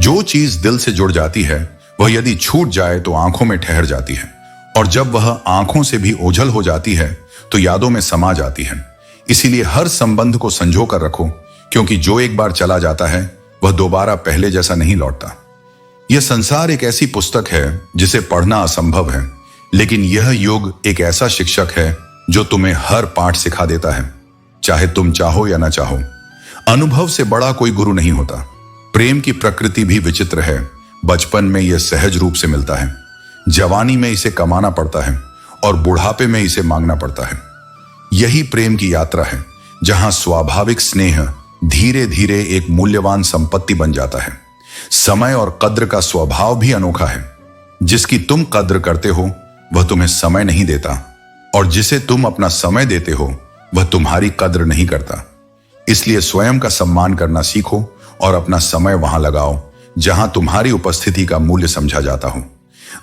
जो चीज दिल से जुड़ जाती है वह यदि छूट जाए तो आंखों में ठहर जाती है, और जब वह आंखों से भी ओझल हो जाती है तो यादों में समा जाती है। इसीलिए हर संबंध को संजो कर रखो, क्योंकि जो एक बार चला जाता है वह दोबारा पहले जैसा नहीं लौटता। यह संसार एक ऐसी पुस्तक है जिसे पढ़ना असंभव है, लेकिन यह युग एक ऐसा शिक्षक है जो तुम्हें हर पाठ सिखा देता है, चाहे तुम चाहो या ना चाहो। अनुभव से बड़ा कोई गुरु नहीं होता। प्रेम की प्रकृति भी विचित्र है। बचपन में यह सहज रूप से मिलता है, जवानी में इसे कमाना पड़ता है और बुढ़ापे में इसे मांगना पड़ता है। यही प्रेम की यात्रा है, जहां स्वाभाविक स्नेह धीरे धीरे एक मूल्यवान संपत्ति बन जाता है। समय और कद्र का स्वभाव भी अनोखा है। जिसकी तुम कद्र करते हो वह तुम्हें समय नहीं देता, और जिसे तुम अपना समय देते हो वह तुम्हारी कद्र नहीं करता। इसलिए स्वयं का सम्मान करना सीखो और अपना समय वहां लगाओ जहां तुम्हारी उपस्थिति का मूल्य समझा जाता हो।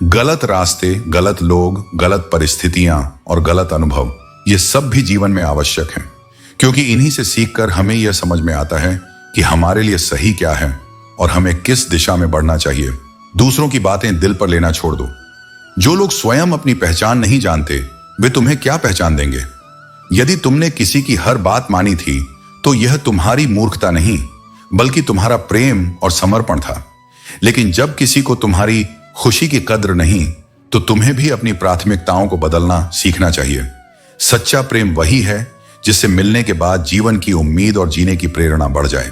गलत रास्ते, गलत लोग, गलत परिस्थितियां और गलत अनुभव, ये सब भी जीवन में आवश्यक हैं, क्योंकि इन्हीं से सीखकर हमें यह समझ में आता है कि हमारे लिए सही क्या है और हमें किस दिशा में बढ़ना चाहिए। दूसरों की बातें दिल पर लेना छोड़ दो। जो लोग स्वयं अपनी पहचान नहीं जानते वे तुम्हें क्या पहचान देंगे। यदि तुमने किसी की हर बात मानी थी तो यह तुम्हारी मूर्खता नहीं बल्कि तुम्हारा प्रेम और समर्पण था। लेकिन जब किसी को तुम्हारी खुशी की कद्र नहीं तो तुम्हें भी अपनी प्राथमिकताओं को बदलना सीखना चाहिए। सच्चा प्रेम वही है जिससे मिलने के बाद जीवन की उम्मीद और जीने की प्रेरणा बढ़ जाए।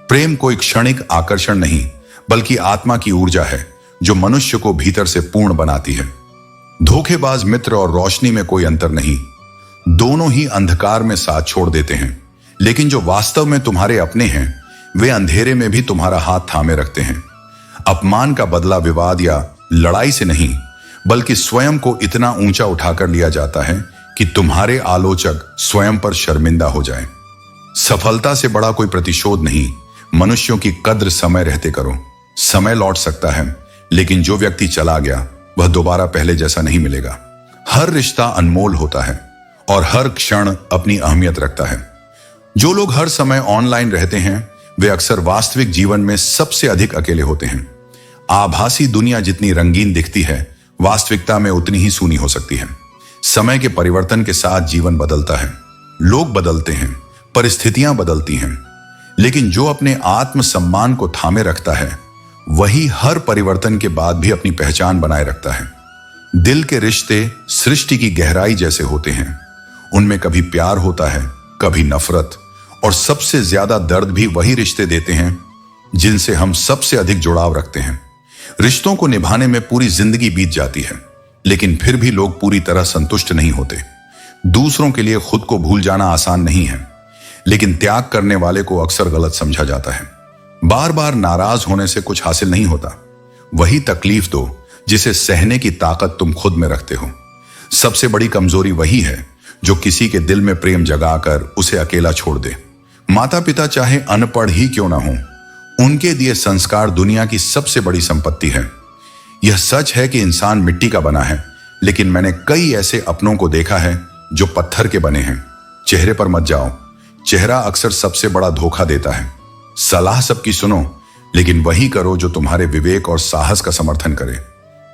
प्रेम कोई क्षणिक आकर्षण नहीं बल्कि आत्मा की ऊर्जा है जो मनुष्य को भीतर से पूर्ण बनाती है। धोखेबाज मित्र और रोशनी में कोई अंतर नहीं, दोनों ही अंधकार में साथ छोड़ देते हैं। लेकिन जो वास्तव में तुम्हारे अपने हैं वे अंधेरे में भी तुम्हारा हाथ थामे रखते हैं। अपमान का बदला विवाद या लड़ाई से नहीं बल्कि स्वयं को इतना ऊंचा उठाकर लिया जाता है कि तुम्हारे आलोचक स्वयं पर शर्मिंदा हो जाएं। सफलता से बड़ा कोई प्रतिशोध नहीं। मनुष्यों की कद्र समय रहते करो। समय लौट सकता है, लेकिन जो व्यक्ति चला गया वह दोबारा पहले जैसा नहीं मिलेगा। हर रिश्ता अनमोल होता है और हर क्षण अपनी अहमियत रखता है। जो लोग हर समय ऑनलाइन रहते हैं वे अक्सर वास्तविक जीवन में सबसे अधिक अकेले होते हैं। आभासी दुनिया जितनी रंगीन दिखती है वास्तविकता में उतनी ही सूनी हो सकती है। समय के परिवर्तन के साथ जीवन बदलता है, लोग बदलते हैं, परिस्थितियां बदलती हैं, लेकिन जो अपने आत्म सम्मान को थामे रखता है वही हर परिवर्तन के बाद भी अपनी पहचान बनाए रखता है। दिल के रिश्ते सृष्टि की गहराई जैसे होते हैं। उनमें कभी प्यार होता है, कभी नफरत, और सबसे ज्यादा दर्द भी वही रिश्ते देते हैं जिनसे हम सबसे अधिक जुड़ाव रखते हैं। रिश्तों को निभाने में पूरी जिंदगी बीत जाती है, लेकिन फिर भी लोग पूरी तरह संतुष्ट नहीं होते। दूसरों के लिए खुद को भूल जाना आसान नहीं है, लेकिन त्याग करने वाले को अक्सर गलत समझा जाता है। बार बार नाराज होने से कुछ हासिल नहीं होता। वही तकलीफ दो जिसे सहने की ताकत तुम खुद में रखते हो। सबसे बड़ी कमजोरी वही है जो किसी के दिल में प्रेम जगाकर उसे अकेला छोड़ दे। माता पिता चाहे अनपढ़ ही क्यों ना हो, उनके दिए संस्कार दुनिया की सबसे बड़ी संपत्ति है। यह सच है कि इंसान मिट्टी का बना है, लेकिन मैंने कई ऐसे अपनों को देखा है जो पत्थर के बने हैं। चेहरे पर मत जाओ, चेहरा अक्सर सबसे बड़ा धोखा देता है। सलाह सबकी सुनो, लेकिन वही करो जो तुम्हारे विवेक और साहस का समर्थन करे।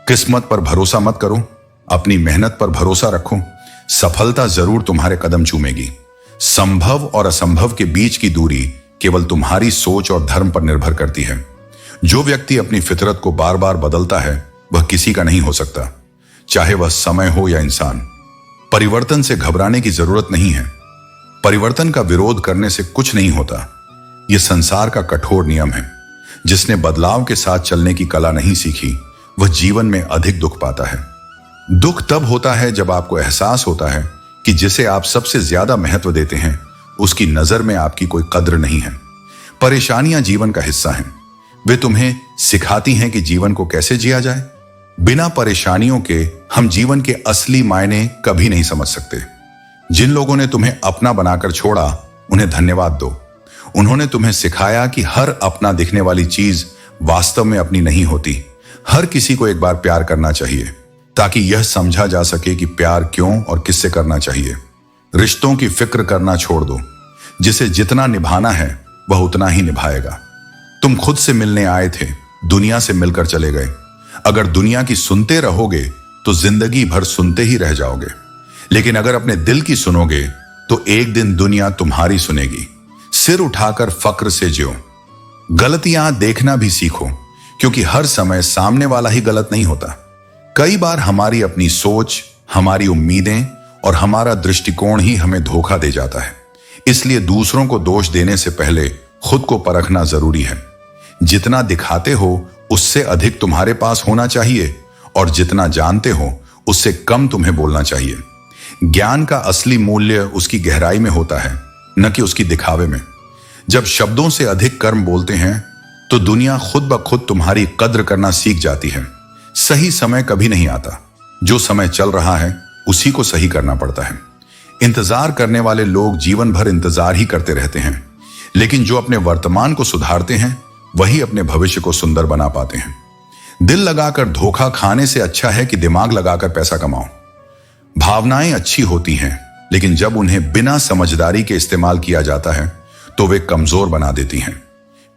किस्मत पर भरोसा मत करो, अपनी मेहनत पर भरोसा रखो। सफलता जरूर तुम्हारे कदम चूमेगी। संभव और असंभव के बीच की दूरी केवल तुम्हारी सोच और धर्म पर निर्भर करती है। जो व्यक्ति अपनी फितरत को बार बार बदलता है वह किसी का नहीं हो सकता, चाहे वह समय हो या इंसान। परिवर्तन से घबराने की जरूरत नहीं है। परिवर्तन का विरोध करने से कुछ नहीं होता। यह संसार का कठोर नियम है। जिसने बदलाव के साथ चलने की कला नहीं सीखी वह जीवन में अधिक दुख पाता है। दुख तब होता है जब आपको एहसास होता है कि जिसे आप सबसे ज्यादा महत्व देते हैं उसकी नजर में आपकी कोई कद्र नहीं है। परेशानियां जीवन का हिस्सा हैं। वे तुम्हें सिखाती हैं कि जीवन को कैसे जिया जाए। बिना परेशानियों के हम जीवन के असली मायने कभी नहीं समझ सकते। जिन लोगों ने तुम्हें अपना बनाकर छोड़ा उन्हें धन्यवाद दो। उन्होंने तुम्हें सिखाया कि हर अपना दिखने वाली चीज वास्तव में अपनी नहीं होती। हर किसी को एक बार प्यार करना चाहिए ताकि यह समझा जा सके कि प्यार क्यों और किससे करना चाहिए। रिश्तों की फिक्र करना छोड़ दो। जिसे जितना निभाना है वह उतना ही निभाएगा। तुम खुद से मिलने आए थे, दुनिया से मिलकर चले गए। अगर दुनिया की सुनते रहोगे तो जिंदगी भर सुनते ही रह जाओगे, लेकिन अगर अपने दिल की सुनोगे तो एक दिन दुनिया तुम्हारी सुनेगी। सिर उठाकर फक्र से जियो। गलतियां देखना भी सीखो, क्योंकि हर समय सामने वाला ही गलत नहीं होता। कई बार हमारी अपनी सोच, हमारी उम्मीदें और हमारा दृष्टिकोण ही हमें धोखा दे जाता है। इसलिए दूसरों को दोष देने से पहले खुद को परखना जरूरी है। जितना दिखाते हो उससे अधिक तुम्हारे पास होना चाहिए, और जितना जानते हो उससे कम तुम्हें बोलना चाहिए। ज्ञान का असली मूल्य उसकी गहराई में होता है, न कि उसकी दिखावे में। जब शब्दों से अधिक कर्म बोलते हैं तो दुनिया खुद ब खुद तुम्हारी कद्र करना सीख जाती है। सही समय कभी नहीं आता, जो समय चल रहा है उसी को सही करना पड़ता है। इंतजार करने वाले लोग जीवन भर इंतजार ही करते रहते हैं, लेकिन जो अपने वर्तमान को सुधारते हैं वही अपने भविष्य को सुंदर बना पाते हैं। दिल लगाकर धोखा खाने से अच्छा है कि दिमाग लगाकर पैसा कमाओ। भावनाएं अच्छी होती हैं, लेकिन जब उन्हें बिना समझदारी के इस्तेमाल किया जाता है तो वे कमजोर बना देती हैं।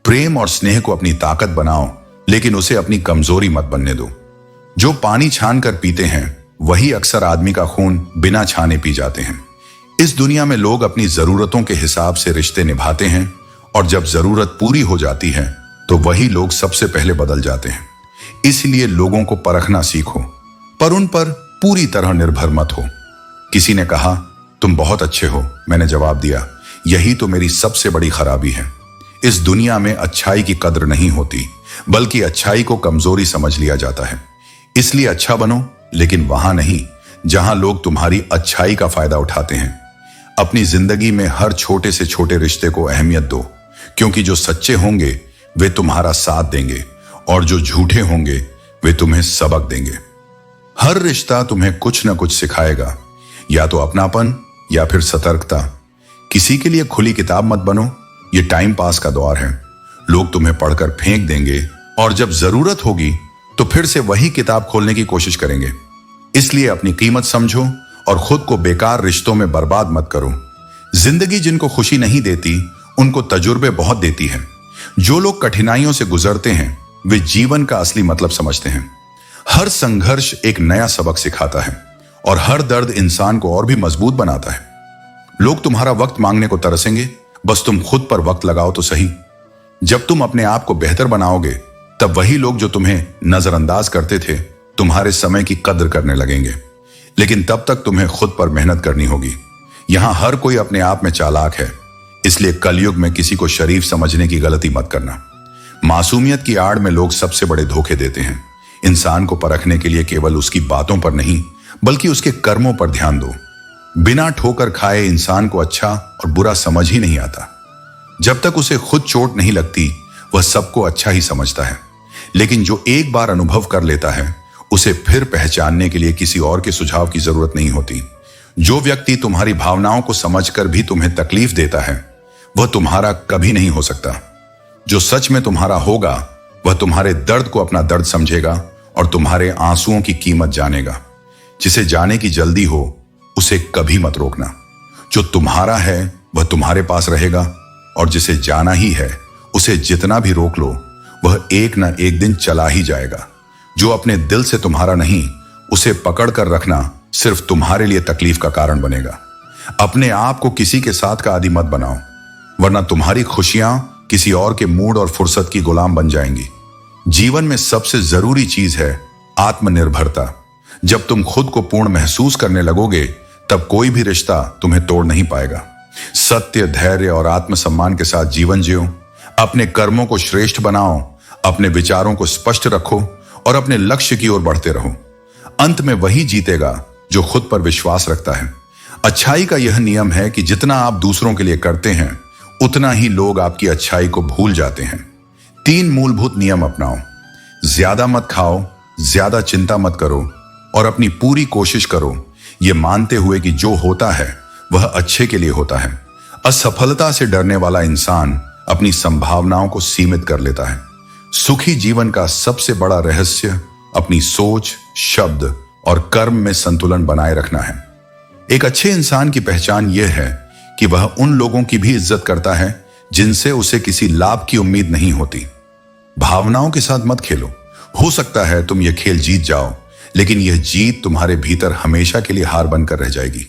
प्रेम और स्नेह को अपनी ताकत बनाओ, लेकिन उसे अपनी कमजोरी मत बनने दो। जो पानी छान कर पीते हैं वही अक्सर आदमी का खून बिना छाने पी जाते हैं। इस दुनिया में लोग अपनी जरूरतों के हिसाब से रिश्ते निभाते हैं, और जब जरूरत पूरी हो जाती है तो वही लोग सबसे पहले बदल जाते हैं। इसलिए लोगों को परखना सीखो, पर उन पर पूरी तरह निर्भर मत हो। किसी ने कहा तुम बहुत अच्छे हो, मैंने जवाब दिया यही तो मेरी सबसे बड़ी खराबी है। इस दुनिया में अच्छाई की कद्र नहीं होती, बल्कि अच्छाई को कमजोरी समझ लिया जाता है। इसलिए अच्छा बनो, लेकिन वहां नहीं जहां लोग तुम्हारी अच्छाई का फायदा उठाते हैं। अपनी जिंदगी में हर छोटे से छोटे रिश्ते को अहमियत दो, क्योंकि जो सच्चे होंगे वे तुम्हारा साथ देंगे, और जो झूठे होंगे वे तुम्हें सबक देंगे। हर रिश्ता तुम्हें कुछ न कुछ सिखाएगा, या तो अपनापन या फिर सतर्कता। किसी के लिए खुली किताब मत बनो, ये टाइम पास का दौर है। लोग तुम्हें पढ़कर फेंक देंगे, और जब जरूरत होगी तो फिर से वही किताब खोलने की कोशिश करेंगे। इसलिए अपनी कीमत समझो और खुद को बेकार रिश्तों में बर्बाद मत करो। जिंदगी जिनको खुशी नहीं देती उनको तजुर्बे बहुत देती है। जो लोग कठिनाइयों से गुजरते हैं वे जीवन का असली मतलब समझते हैं। हर संघर्ष एक नया सबक सिखाता है, और हर दर्द इंसान को और भी मजबूत बनाता है। लोग तुम्हारा वक्त मांगने को तरसेंगे, बस तुम खुद पर वक्त लगाओ तो सही। जब तुम अपने आप को बेहतर बनाओगे तब वही लोग जो तुम्हें नजरअंदाज करते थे तुम्हारे समय की कद्र करने लगेंगे। लेकिन तब तक तुम्हें खुद पर मेहनत करनी होगी। यहां हर कोई अपने आप में चालाक है, इसलिए कलयुग में किसी को शरीफ समझने की गलती मत करना। मासूमियत की आड़ में लोग सबसे बड़े धोखे देते हैं। इंसान को परखने के लिए केवल उसकी बातों पर नहीं, बल्कि उसके कर्मों पर ध्यान दो। बिना ठोकर खाए इंसान को अच्छा और बुरा समझ ही नहीं आता। जब तक उसे खुद चोट नहीं लगती वह सबको अच्छा ही समझता है, लेकिन जो एक बार अनुभव कर लेता है उसे फिर पहचानने के लिए किसी और के सुझाव की जरूरत नहीं होती। जो व्यक्ति तुम्हारी भावनाओं को समझकर भी तुम्हें तकलीफ देता है वह तुम्हारा कभी नहीं हो सकता। जो सच में तुम्हारा होगा वह तुम्हारे दर्द को अपना दर्द समझेगा और तुम्हारे आंसुओं की कीमत जानेगा। जिसे जाने की जल्दी हो उसे कभी मत रोकना। जो तुम्हारा है वह तुम्हारे पास रहेगा, और जिसे जाना ही है उसे जितना भी रोक लो वह एक ना एक दिन चला ही जाएगा। जो अपने दिल से तुम्हारा नहीं उसे पकड़ कर रखना सिर्फ तुम्हारे लिए तकलीफ का कारण बनेगा। अपने आप को किसी के साथ का आदी मत बनाओ, वरना तुम्हारी खुशियां किसी और के मूड और फुर्सत की गुलाम बन जाएंगी। जीवन में सबसे जरूरी चीज है आत्मनिर्भरता। जब तुम खुद को पूर्ण महसूस करने लगोगे तब कोई भी रिश्ता तुम्हें तोड़ नहीं पाएगा। सत्य, धैर्य और आत्मसम्मान के साथ जीवन जियो। अपने कर्मों को श्रेष्ठ बनाओ, अपने विचारों को स्पष्ट रखो और अपने लक्ष्य की ओर बढ़ते रहो। अंत में वही जीतेगा जो खुद पर विश्वास रखता है। अच्छाई का यह नियम है कि जितना आप दूसरों के लिए करते हैं उतना ही लोग आपकी अच्छाई को भूल जाते हैं। 3 मूलभूत नियम अपनाओ। ज्यादा मत खाओ, ज्यादा चिंता मत करो और अपनी पूरी कोशिश करो यह मानते हुए कि जो होता है वह अच्छे के लिए होता है। असफलता से डरने वाला इंसान अपनी संभावनाओं को सीमित कर लेता है। सुखी जीवन का सबसे बड़ा रहस्य अपनी सोच, शब्द और कर्म में संतुलन बनाए रखना है। एक अच्छे इंसान की पहचान यह है कि वह उन लोगों की भी इज्जत करता है जिनसे उसे किसी लाभ की उम्मीद नहीं होती। भावनाओं के साथ मत खेलो। हो सकता है तुम यह खेल जीत जाओ, लेकिन यह जीत तुम्हारे भीतर हमेशा के लिए हार बनकर रह जाएगी।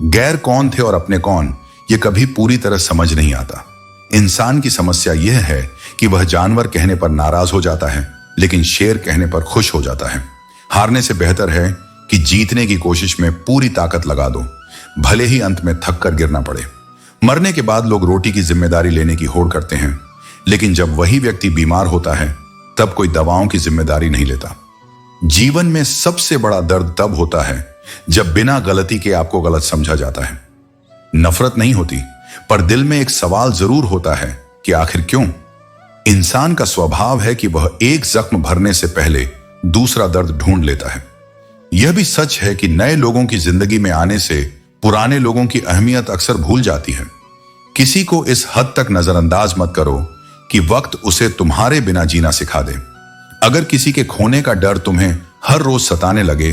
गैर कौन थे और अपने कौन, यह कभी पूरी तरह समझ नहीं आता। इंसान की समस्या यह है कि वह जानवर कहने पर नाराज हो जाता है, लेकिन शेर कहने पर खुश हो जाता है। हारने से बेहतर है कि जीतने की कोशिश में पूरी ताकत लगा दो, भले ही अंत में थक कर गिरना पड़े। मरने के बाद लोग रोटी की जिम्मेदारी लेने की होड़ करते हैं, लेकिन जब वही व्यक्ति बीमार होता है तब कोई दवाओं की जिम्मेदारी नहीं लेता। जीवन में सबसे बड़ा दर्द तब होता है जब बिना गलती के आपको गलत समझा जाता है। नफरत नहीं होती, पर दिल में एक सवाल जरूर होता है कि आखिर क्यों। इंसान का स्वभाव है कि वह एक जख्म भरने से पहले दूसरा दर्द ढूंढ लेता है। यह भी सच है कि नए लोगों की जिंदगी में आने से पुराने लोगों की अहमियत अक्सर भूल जाती है। किसी को इस हद तक नजरअंदाज मत करो कि वक्त उसे तुम्हारे बिना जीना सिखा दे। अगर किसी के खोने का डर तुम्हें हर रोज सताने लगे,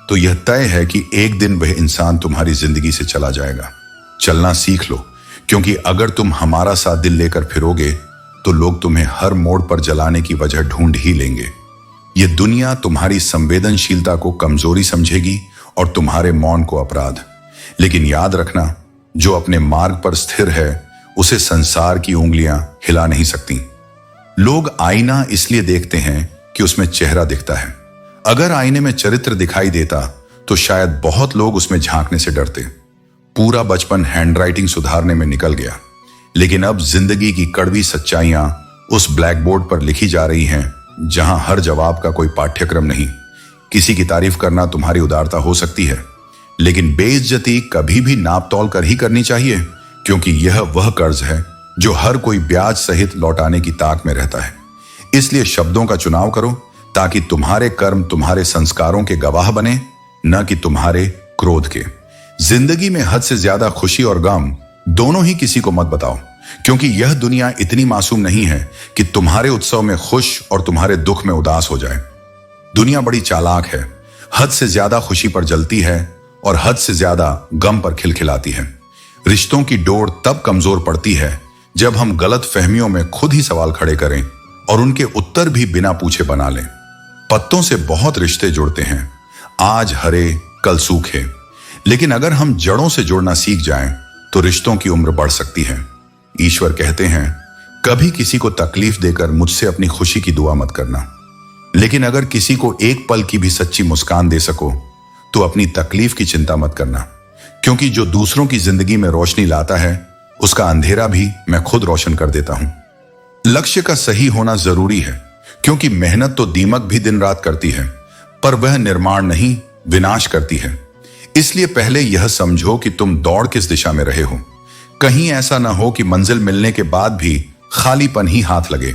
तो यह तय है कि एक दिन वह इंसान तुम्हारी जिंदगी से चला जाएगा। चलना सीख लो, क्योंकि अगर तुम हमारा साथ दिल लेकर फिरोगे तो लोग तुम्हें हर मोड़ पर जलाने की वजह ढूंढ ही लेंगे। यह दुनिया तुम्हारी संवेदनशीलता को कमजोरी समझेगी और तुम्हारे मौन को अपराध। लेकिन याद रखना, जो अपने मार्ग पर स्थिर है उसे संसार की उंगलियां हिला नहीं सकती। लोग आईना इसलिए देखते हैं कि उसमें चेहरा दिखता है। अगर आईने में चरित्र दिखाई देता तो शायद बहुत लोग उसमें झांकने से डरते। पूरा बचपन हैंडराइटिंग सुधारने में निकल गया, लेकिन अब जिंदगी की कड़वी सच्चाइयां उस ब्लैक बोर्ड पर लिखी जा रही हैं जहां हर जवाब का कोई पाठ्यक्रम नहीं। किसी की तारीफ करना तुम्हारी उदारता हो सकती है, लेकिन बेइज्जती कभी भी नाप तौल कर ही करनी चाहिए, क्योंकि यह वह कर्ज है जो हर कोई ब्याज सहित लौटाने की ताक में रहता है। इसलिए शब्दों का चुनाव करो ताकि तुम्हारे कर्म तुम्हारे संस्कारों के गवाह बने, न कि तुम्हारे क्रोध के। जिंदगी में हद से ज्यादा खुशी और गम दोनों ही किसी को मत बताओ, क्योंकि यह दुनिया इतनी मासूम नहीं है कि तुम्हारे उत्सव में खुश और तुम्हारे दुख में उदास हो जाए। दुनिया बड़ी चालाक है, हद से ज्यादा खुशी पर जलती है और हद से ज्यादा गम पर खिलखिलाती है। रिश्तों की डोर तब कमजोर पड़ती है जब हम गलत फहमियों में खुद ही सवाल खड़े करें और उनके उत्तर भी बिना पूछे बना लें। पत्तों से बहुत रिश्ते जुड़ते हैं, आज हरे कल सूखे, लेकिन अगर हम जड़ों से जुड़ना सीख जाएं तो रिश्तों की उम्र बढ़ सकती है। ईश्वर कहते हैं, कभी किसी को तकलीफ देकर मुझसे अपनी खुशी की दुआ मत करना, लेकिन अगर किसी को एक पल की भी सच्ची मुस्कान दे सको तो अपनी तकलीफ की चिंता मत करना, क्योंकि जो दूसरों की जिंदगी में रोशनी लाता है उसका अंधेरा भी मैं खुद रोशन कर देता हूं। लक्ष्य का सही होना जरूरी है, क्योंकि मेहनत तो दीमक भी दिन रात करती है, पर वह निर्माण नहीं विनाश करती है। इसलिए पहले यह समझो कि तुम दौड़ किस दिशा में रहे हो। कहीं ऐसा ना हो कि मंजिल मिलने के बाद भी खालीपन ही हाथ लगे।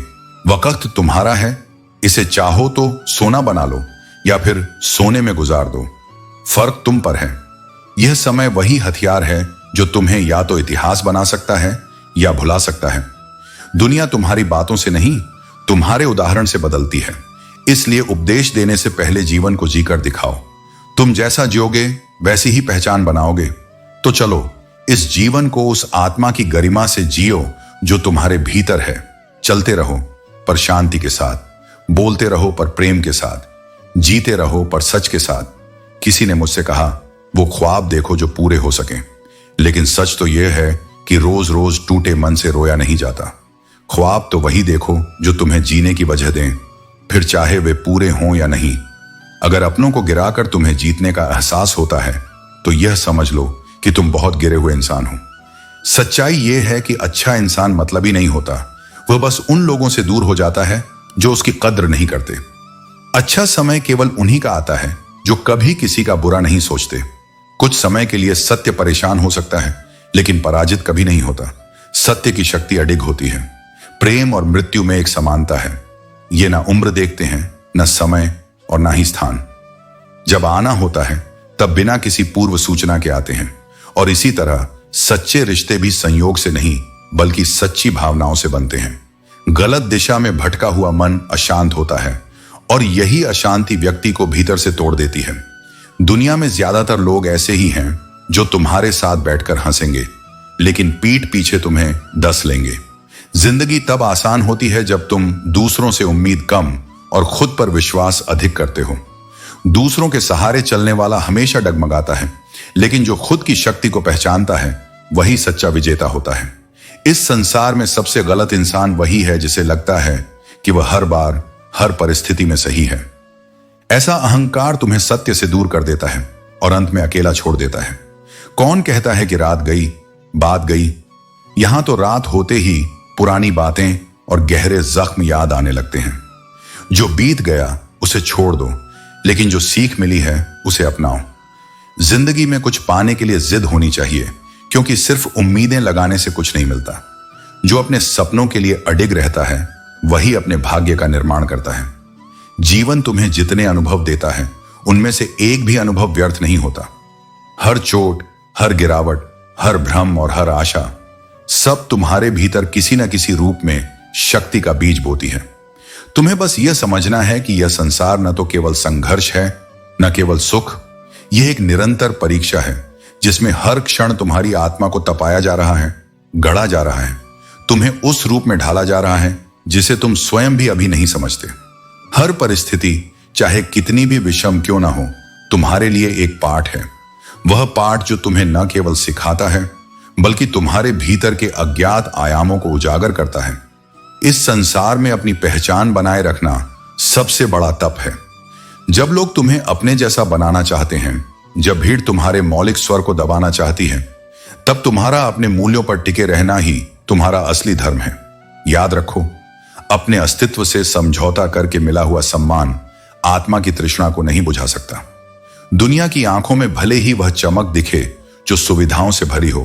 वक्त तुम्हारा है, इसे चाहो तो सोना बना लो या फिर सोने में गुजार दो। फर्क तुम पर है। यह समय वही हथियार है जो तुम्हें या तो इतिहास बना सकता है या भुला सकता है। दुनिया तुम्हारी बातों से नहीं, तुम्हारे उदाहरण से बदलती है। इसलिए उपदेश देने से पहले जीवन को जीकर दिखाओ। तुम जैसा जियोगे वैसी ही पहचान बनाओगे। तो चलो इस जीवन को उस आत्मा की गरिमा से जियो जो तुम्हारे भीतर है। चलते रहो पर शांति के साथ, बोलते रहो पर प्रेम के साथ, जीते रहो पर सच के साथ। किसी ने मुझसे कहा, वो ख्वाब देखो जो पूरे हो सके, लेकिन सच तो यह है कि रोज रोज टूटे मन से रोया नहीं जाता। ख्वाब तो वही देखो जो तुम्हें जीने की वजह दें, फिर चाहे वे पूरे हों या नहीं। अगर अपनों को गिराकर तुम्हें जीतने का एहसास होता है तो यह समझ लो कि तुम बहुत गिरे हुए इंसान हो। सच्चाई यह है कि अच्छा इंसान मतलबी नहीं होता, वह बस उन लोगों से दूर हो जाता है जो उसकी कद्र नहीं करते। अच्छा समय केवल उन्हीं का आता है जो कभी किसी का बुरा नहीं सोचते। कुछ समय के लिए सत्य परेशान हो सकता है, लेकिन पराजित कभी नहीं होता। सत्य की शक्ति अडिग होती है। प्रेम और मृत्यु में एक समानता है, ये ना उम्र देखते हैं, न समय और ना ही स्थान। जब आना होता है तब बिना किसी पूर्व सूचना के आते हैं, और इसी तरह सच्चे रिश्ते भी संयोग से नहीं बल्कि सच्ची भावनाओं से बनते हैं। गलत दिशा में भटका हुआ मन अशांत होता है, और यही अशांति व्यक्ति को भीतर से तोड़ देती है। दुनिया में ज्यादातर लोग ऐसे ही हैं जो तुम्हारे साथ बैठकर हंसेंगे, लेकिन पीठ पीछे तुम्हें डस लेंगे। जिंदगी तब आसान होती है जब तुम दूसरों से उम्मीद कम और खुद पर विश्वास अधिक करते हो। दूसरों के सहारे चलने वाला हमेशा डगमगाता है, लेकिन जो खुद की शक्ति को पहचानता है वही सच्चा विजेता होता है। इस संसार में सबसे गलत इंसान वही है जिसे लगता है कि वह हर बार हर परिस्थिति में सही है। ऐसा अहंकार तुम्हें सत्य से दूर कर देता है और अंत में अकेला छोड़ देता है। कौन कहता है कि रात गई बात गई? यहां तो रात होते ही पुरानी बातें और गहरे जख्म याद आने लगते हैं। जो बीत गया उसे छोड़ दो, लेकिन जो सीख मिली है उसे अपनाओ। जिंदगी में कुछ पाने के लिए जिद होनी चाहिए, क्योंकि सिर्फ उम्मीदें लगाने से कुछ नहीं मिलता। जो अपने सपनों के लिए अडिग रहता है वही अपने भाग्य का निर्माण करता है। जीवन तुम्हें जितने अनुभव देता है उनमें से एक भी अनुभव व्यर्थ नहीं होता। हर चोट, हर गिरावट, हर भ्रम और हर आशा सब तुम्हारे भीतर किसी न किसी रूप में शक्ति का बीज बोती है। तुम्हें बस यह समझना है कि यह संसार न तो केवल संघर्ष है, न केवल सुख। यह एक निरंतर परीक्षा है जिसमें हर क्षण तुम्हारी आत्मा को तपाया जा रहा है, गढ़ा जा रहा है, तुम्हें उस रूप में ढाला जा रहा है जिसे तुम स्वयं भी अभी नहीं समझते। हर परिस्थिति चाहे कितनी भी विषम क्यों ना हो, तुम्हारे लिए एक पाठ है। वह पाठ जो तुम्हें न केवल सिखाता है बल्कि तुम्हारे भीतर के अज्ञात आयामों को उजागर करता है। इस संसार में अपनी पहचान बनाए रखना सबसे बड़ा तप है। जब लोग तुम्हें अपने जैसा बनाना चाहते हैं, जब भीड़ तुम्हारे मौलिक स्वर को दबाना चाहती है, तब तुम्हारा अपने मूल्यों पर टिके रहना ही तुम्हारा असली धर्म है। याद रखो, अपने अस्तित्व से समझौता करके मिला हुआ सम्मान आत्मा की तृष्णा को नहीं बुझा सकता। दुनिया की आंखों में भले ही वह चमक दिखे जो सुविधाओं से भरी हो,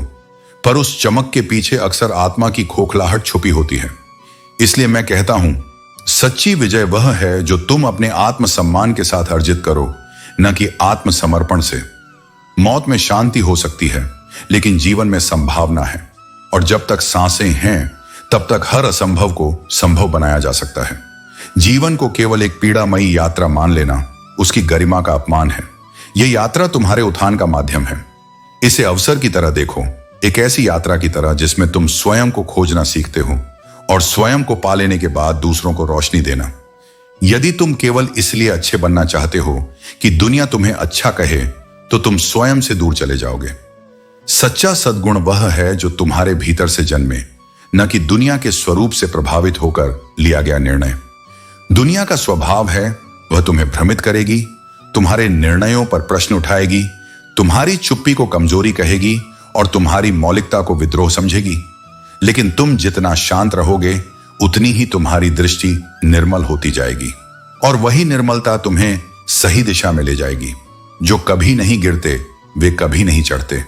पर उस चमक के पीछे अक्सर आत्मा की खोखलाहट छुपी होती है। इसलिए मैं कहता हूं, सच्ची विजय वह है जो तुम अपने आत्मसम्मान के साथ अर्जित करो, न कि आत्मसमर्पण से। मौत में शांति हो सकती है, लेकिन जीवन में संभावना है, और जब तक सांसें हैं तब तक हर असंभव को संभव बनाया जा सकता है। जीवन को केवल एक पीड़ामयी यात्रा मान लेना उसकी गरिमा का अपमान है। यह यात्रा तुम्हारे उत्थान का माध्यम है। इसे अवसर की तरह देखो, एक ऐसी यात्रा की तरह जिसमें तुम स्वयं को खोजना सीखते हो और स्वयं को पा लेने के बाद दूसरों को रोशनी देना। यदि तुम केवल इसलिए अच्छे बनना चाहते हो कि दुनिया तुम्हें अच्छा कहे, तो तुम स्वयं से दूर चले जाओगे। सच्चा सद्गुण वह है जो तुम्हारे भीतर से जन्मे, न कि दुनिया के स्वरूप से प्रभावित होकर लिया गया निर्णय। दुनिया का स्वभाव है वह तुम्हें भ्रमित करेगी, तुम्हारे निर्णयों पर प्रश्न उठाएगी, तुम्हारी चुप्पी को कमजोरी कहेगी और तुम्हारी मौलिकता को विद्रोह समझेगी। लेकिन तुम जितना शांत रहोगे उतनी ही तुम्हारी दृष्टि निर्मल होती जाएगी, और वही निर्मलता तुम्हें सही दिशा में ले जाएगी। जो कभी नहीं गिरते वे कभी नहीं चढ़ते,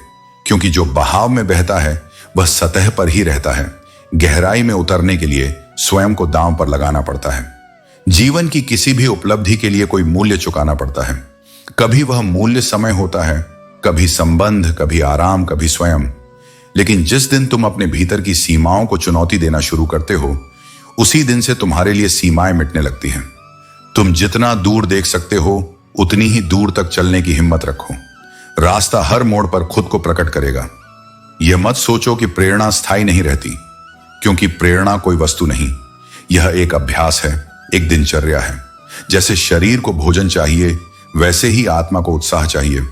क्योंकि जो बहाव में बहता है वह सतह पर ही रहता है। गहराई में उतरने के लिए स्वयं को दांव पर लगाना पड़ता है। जीवन की किसी भी उपलब्धि के लिए कोई मूल्य चुकाना पड़ता है। कभी वह मूल्य समय होता है, कभी संबंध, कभी आराम, कभी स्वयं। लेकिन जिस दिन तुम अपने भीतर की सीमाओं को चुनौती देना शुरू करते हो, उसी दिन से तुम्हारे लिए सीमाएं मिटने लगती हैं। तुम जितना दूर देख सकते हो उतनी ही दूर तक चलने की हिम्मत रखो। रास्ता हर मोड़ पर खुद को प्रकट करेगा। यह मत सोचो कि प्रेरणा स्थायी नहीं रहती, क्योंकि प्रेरणा कोई वस्तु नहीं, यह एक अभ्यास है, एक दिनचर्या है। जैसे शरीर को भोजन चाहिए, वैसे ही आत्मा को उत्साह चाहिए।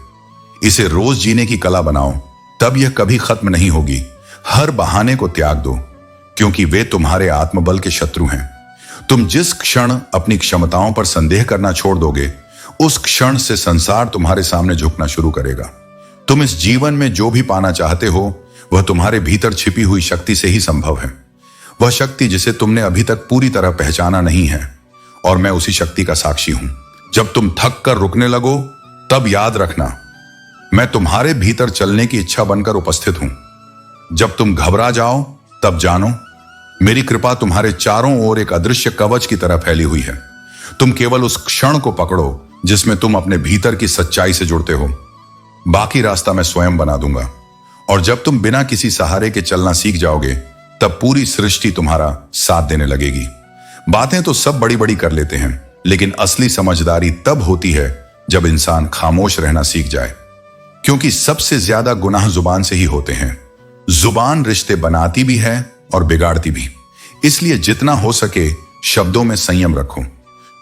इसे रोज जीने की कला बनाओ, तब यह कभी खत्म नहीं होगी। हर बहाने को त्याग दो, क्योंकि वे तुम्हारे आत्मबल के शत्रु हैं। तुम जिस क्षण अपनी क्षमताओं पर संदेह करना छोड़ दोगे, उस क्षण से संसार तुम्हारे सामने झुकना शुरू करेगा। तुम इस जीवन में जो भी पाना चाहते हो वह तुम्हारे भीतर छिपी हुई शक्ति से ही संभव है। वह शक्ति जिसे तुमने अभी तक पूरी तरह पहचाना नहीं है, और मैं उसी शक्ति का साक्षी हूं। जब तुम थक कर रुकने लगो, तब याद रखना, मैं तुम्हारे भीतर चलने की इच्छा बनकर उपस्थित हूं। जब तुम घबरा जाओ, तब जानो मेरी कृपा तुम्हारे चारों ओर एक अदृश्य कवच की तरह फैली हुई है। तुम केवल उस क्षण को पकड़ो जिसमें तुम अपने भीतर की सच्चाई से जुड़ते हो। बाकी रास्ता मैं स्वयं बना दूंगा। और जब तुम बिना किसी सहारे के चलना सीख जाओगे, तब पूरी सृष्टि तुम्हारा साथ देने लगेगी। बातें तो सब बड़ी बड़ी कर लेते हैं, लेकिन असली समझदारी तब होती है जब इंसान खामोश रहना सीख जाए, क्योंकि सबसे ज्यादा गुनाह जुबान से ही होते हैं। जुबान रिश्ते बनाती भी है और बिगाड़ती भी। इसलिए जितना हो सके शब्दों में संयम रखो।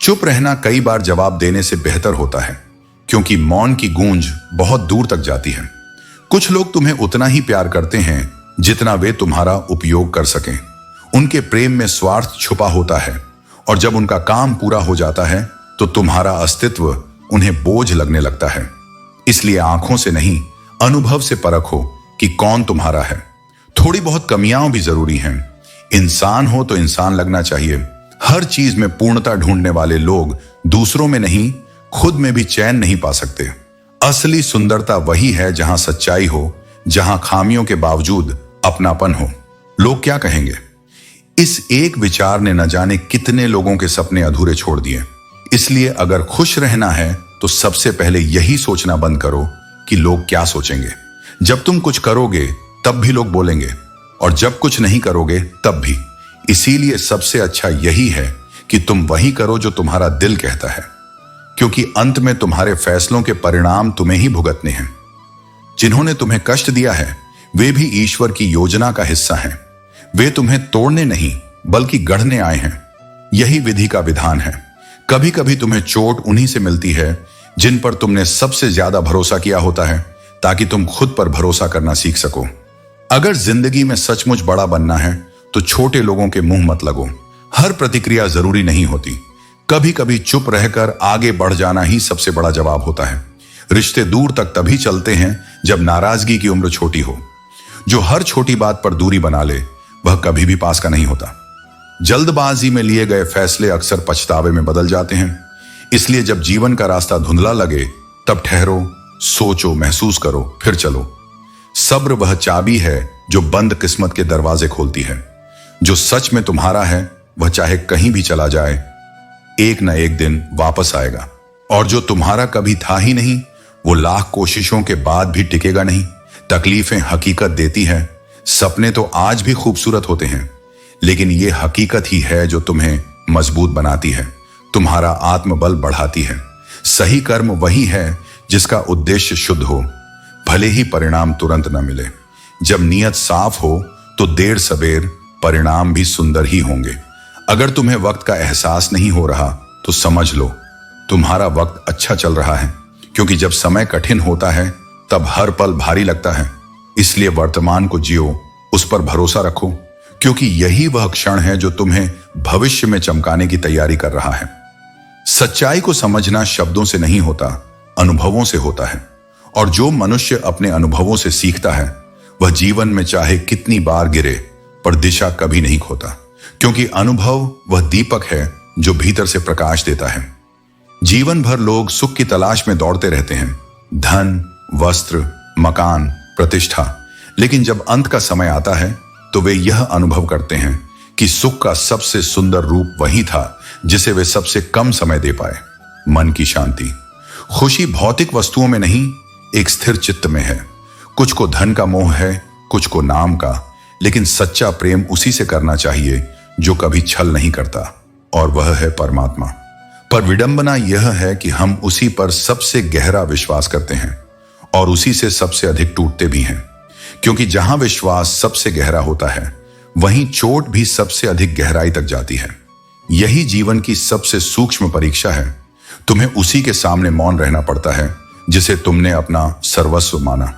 चुप रहना कई बार जवाब देने से बेहतर होता है, क्योंकि मौन की गूंज बहुत दूर तक जाती है। कुछ लोग तुम्हें उतना ही प्यार करते हैं जितना वे तुम्हारा उपयोग कर सकें। उनके प्रेम में स्वार्थ छुपा होता है, और जब उनका काम पूरा हो जाता है तो तुम्हारा अस्तित्व उन्हें बोझ लगने लगता है। इसलिए आंखों से नहीं, अनुभव से परखो कि कौन तुम्हारा है। थोड़ी बहुत कमियां भी जरूरी हैं। इंसान हो तो इंसान लगना चाहिए। हर चीज में पूर्णता ढूंढने वाले लोग दूसरों में नहीं, खुद में भी चैन नहीं पा सकते। असली सुंदरता वही है जहां सच्चाई हो, जहां खामियों के बावजूद अपनापन हो। लोग क्या कहेंगे, इस एक विचार ने न जाने कितने लोगों के सपने अधूरे छोड़ दिए। इसलिए अगर खुश रहना है तो सबसे पहले यही सोचना बंद करो कि लोग क्या सोचेंगे। जब तुम कुछ करोगे तब भी लोग बोलेंगे, और जब कुछ नहीं करोगे तब भी। इसीलिए सबसे अच्छा यही है कि तुम वही करो जो तुम्हारा दिल कहता है, क्योंकि अंत में तुम्हारे फैसलों के परिणाम तुम्हें ही भुगतने हैं। जिन्होंने तुम्हें कष्ट दिया है वे भी ईश्वर की योजना का हिस्सा हैं। वे तुम्हें तोड़ने नहीं बल्कि गढ़ने आए हैं। यही विधि का विधान है। कभी कभी तुम्हें चोट उन्हीं से मिलती है जिन पर तुमने सबसे ज्यादा भरोसा किया होता है, ताकि तुम खुद पर भरोसा करना सीख सको। अगर जिंदगी में सचमुच बड़ा बनना है तो छोटे लोगों के मुंह मत लगो। हर प्रतिक्रिया जरूरी नहीं होती। कभी कभी चुप रहकर आगे बढ़ जाना ही सबसे बड़ा जवाब होता है। रिश्ते दूर तक तभी चलते हैं जब नाराजगी की उम्र छोटी हो। जो हर छोटी बात पर दूरी बना ले वह कभी भी पास का नहीं होता। जल्दबाजी में लिए गए फैसले अक्सर पछतावे में बदल जाते हैं। इसलिए जब जीवन का रास्ता धुंधला लगे तब ठहरो, सोचो, महसूस करो, फिर चलो। सब्र वह चाबी है जो बंद किस्मत के दरवाजे खोलती है। जो सच में तुम्हारा है वह चाहे कहीं भी चला जाए, एक न एक दिन वापस आएगा। और जो तुम्हारा कभी था ही नहीं वो लाख कोशिशों के बाद भी टिकेगा नहीं। तकलीफें हकीकत देती हैं। सपने तो आज भी खूबसूरत होते हैं, लेकिन ये हकीकत ही है जो तुम्हें मजबूत बनाती है, तुम्हारा आत्मबल बढ़ाती है। सही कर्म वही है जिसका उद्देश्य शुद्ध हो, भले ही परिणाम तुरंत न मिले। जब नीयत साफ हो तो देर सबेर परिणाम भी सुंदर ही होंगे। अगर तुम्हें वक्त का एहसास नहीं हो रहा तो समझ लो तुम्हारा वक्त अच्छा चल रहा है, क्योंकि जब समय कठिन होता है तब हर पल भारी लगता है। इसलिए वर्तमान को जियो, उस पर भरोसा रखो, क्योंकि यही वह क्षण है जो तुम्हें भविष्य में चमकाने की तैयारी कर रहा है। सच्चाई को समझना शब्दों से नहीं होता, अनुभवों से होता है। और जो मनुष्य अपने अनुभवों से सीखता है वह जीवन में चाहे कितनी बार गिरे पर दिशा कभी नहीं खोता, क्योंकि अनुभव वह दीपक है जो भीतर से प्रकाश देता है। जीवन भर लोग सुख की तलाश में दौड़ते रहते हैं, धन, वस्त्र, मकान, प्रतिष्ठा। लेकिन जब अंत का समय आता है तो वे यह अनुभव करते हैं कि सुख का सबसे सुंदर रूप वही था जिसे वे सबसे कम समय दे पाए, मन की शांति। खुशी भौतिक वस्तुओं में नहीं, एक स्थिर चित्त में है। कुछ को धन का मोह है, कुछ को नाम का, लेकिन सच्चा प्रेम उसी से करना चाहिए जो कभी छल नहीं करता, और वह है परमात्मा। पर विडंबना यह है कि हम उसी पर सबसे गहरा विश्वास करते हैं और उसी से सबसे अधिक टूटते भी हैं, क्योंकि जहां विश्वास सबसे गहरा होता है वहीं चोट भी सबसे अधिक गहराई तक जाती है। यही जीवन की सबसे सूक्ष्म परीक्षा है। तुम्हें उसी के सामने मौन रहना पड़ता है जिसे तुमने अपना सर्वस्व माना।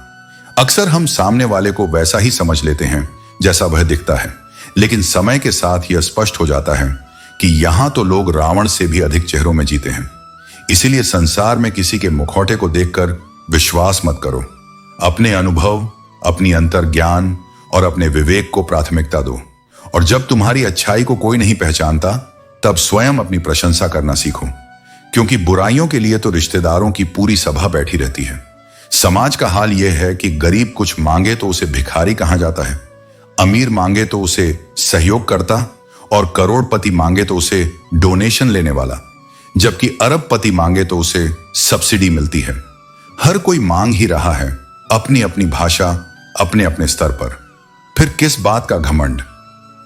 अक्सर हम सामने वाले को वैसा ही समझ लेते हैं जैसा वह दिखता है, लेकिन समय के साथ यह स्पष्ट हो जाता है कि यहां तो लोग रावण से भी अधिक चेहरों में जीते हैं। इसीलिए संसार में किसी के मुखौटे को देखकर विश्वास मत करो। अपने अनुभव, अपनी अंतर ज्ञान और अपने विवेक को प्राथमिकता दो। और जब तुम्हारी अच्छाई को कोई नहीं पहचानता तब स्वयं अपनी प्रशंसा करना सीखो, क्योंकि बुराइयों के लिए तो रिश्तेदारों की पूरी सभा बैठी रहती है। समाज का हाल यह है कि गरीब कुछ मांगे तो उसे भिखारी कहा जाता है, अमीर मांगे तो उसे सहयोग करता, और करोड़पति मांगे तो उसे डोनेशन लेने वाला, जबकि अरबपति मांगे तो उसे सब्सिडी मिलती है। हर कोई मांग ही रहा है, अपनी अपनी भाषा, अपने अपने स्तर पर। फिर किस बात का घमंड?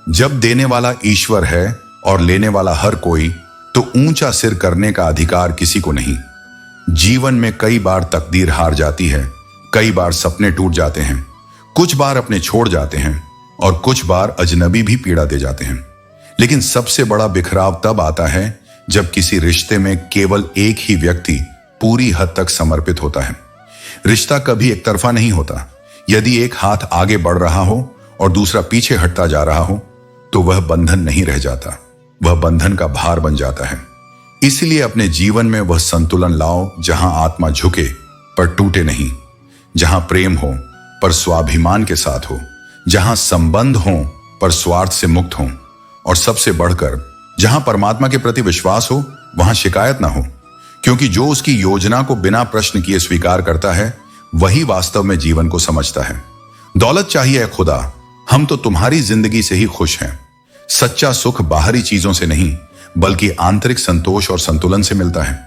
जब देने वाला ईश्वर है और लेने वाला हर कोई, तो ऊंचा सिर करने का अधिकार किसी को नहीं। जीवन में कई बार तकदीर हार जाती है, कई बार सपने टूट जाते हैं, कुछ बार अपने छोड़ जाते हैं और कुछ बार अजनबी भी पीड़ा दे जाते हैं। लेकिन सबसे बड़ा बिखराव तब आता है जब किसी रिश्ते में केवल एक ही व्यक्ति पूरी हद तक समर्पित होता है। रिश्ता कभी एक तरफा नहीं होता। यदि एक हाथ आगे बढ़ रहा हो और दूसरा पीछे हटता जा रहा हो तो वह बंधन नहीं रह जाता, वह बंधन का भार बन जाता है। इसलिए अपने जीवन में वह संतुलन लाओ जहां आत्मा झुके पर टूटे नहीं, जहां प्रेम हो पर स्वाभिमान के साथ हो, जहां संबंध हो पर स्वार्थ से मुक्त हो, और सबसे बढ़कर जहां परमात्मा के प्रति विश्वास हो वहां शिकायत ना हो। क्योंकि जो उसकी योजना को बिना प्रश्न किए स्वीकार करता है वही वास्तव में जीवन को समझता है। दौलत चाहिए खुदा, हम तो तुम्हारी जिंदगी से ही खुश हैं। सच्चा सुख बाहरी चीजों से नहीं बल्कि आंतरिक संतोष और संतुलन से मिलता है।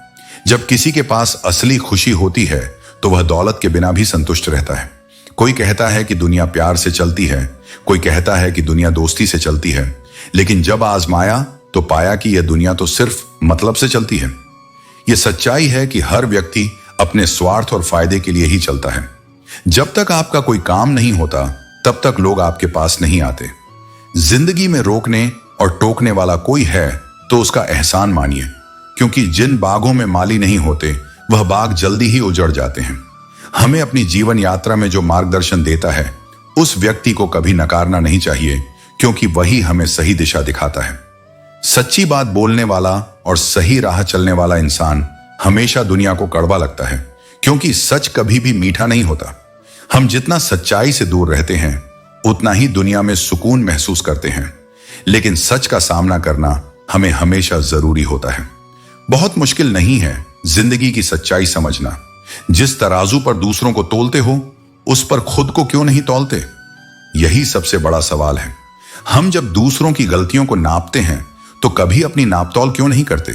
जब किसी के पास असली खुशी होती है तो वह दौलत के बिना भी संतुष्ट रहता है। कोई कहता है कि दुनिया प्यार से चलती है, कोई कहता है कि दुनिया दोस्ती से चलती है, लेकिन जब आजमाया तो पाया कि यह दुनिया तो सिर्फ मतलब से चलती है। यह सच्चाई है कि हर व्यक्ति अपने स्वार्थ और फायदे के लिए ही चलता है। जब तक आपका कोई काम नहीं होता तब तक लोग आपके पास नहीं आते। जिंदगी में रोकने और टोकने वाला कोई है तो उसका एहसान मानिए, क्योंकि जिन बागों में माली नहीं होते वह बाग जल्दी ही उजड़ जाते हैं। हमें अपनी जीवन यात्रा में जो मार्गदर्शन देता है उस व्यक्ति को कभी नकारना नहीं चाहिए, क्योंकि वही हमें सही दिशा दिखाता है। सच्ची बात बोलने वाला और सही राह चलने वाला इंसान हमेशा दुनिया को कड़वा लगता है, क्योंकि सच कभी भी मीठा नहीं होता। हम जितना सच्चाई से दूर रहते हैं उतना ही दुनिया में सुकून महसूस करते हैं, लेकिन सच का सामना करना हमें हमेशा जरूरी होता है। बहुत मुश्किल नहीं है जिंदगी की सच्चाई समझना। जिस तराजू पर दूसरों को तोलते हो उस पर खुद को क्यों नहीं तौलते? यही सबसे बड़ा सवाल है। हम जब दूसरों की गलतियों को नापते हैं तो कभी अपनी नापतौल क्यों नहीं करते?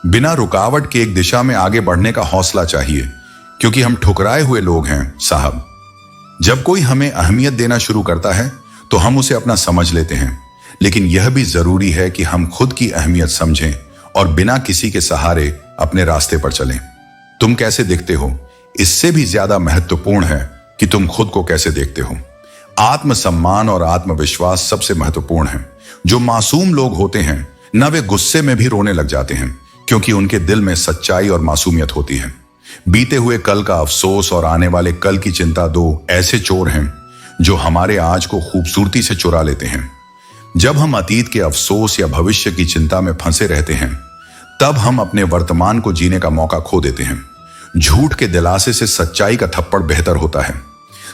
बिना रुकावट के एक दिशा में आगे बढ़ने का हौसला चाहिए, क्योंकि हम ठुकराए हुए लोग हैं साहब। जब कोई हमें अहमियत देना शुरू करता है तो हम उसे अपना समझ लेते हैं, लेकिन यह भी जरूरी है कि हम खुद की अहमियत समझें और बिना किसी के सहारे अपने रास्ते पर चलें। तुम कैसे दिखते हो इससे भी ज्यादा महत्वपूर्ण है कि तुम खुद को कैसे देखते हो। आत्मसम्मान और आत्मविश्वास सबसे महत्वपूर्ण है। जो मासूम लोग होते हैं न वे गुस्से में भी रोने लग जाते हैं, क्योंकि उनके दिल में सच्चाई और मासूमियत होती है। बीते हुए कल का अफसोस और आने वाले कल की चिंता दो ऐसे चोर हैं जो हमारे आज को खूबसूरती से चुरा लेते हैं। जब हम अतीत के अफसोस या भविष्य की चिंता में फंसे रहते हैं तब हम अपने वर्तमान को जीने का मौका खो देते हैं। झूठ के दिलासे से सच्चाई का थप्पड़ बेहतर होता है।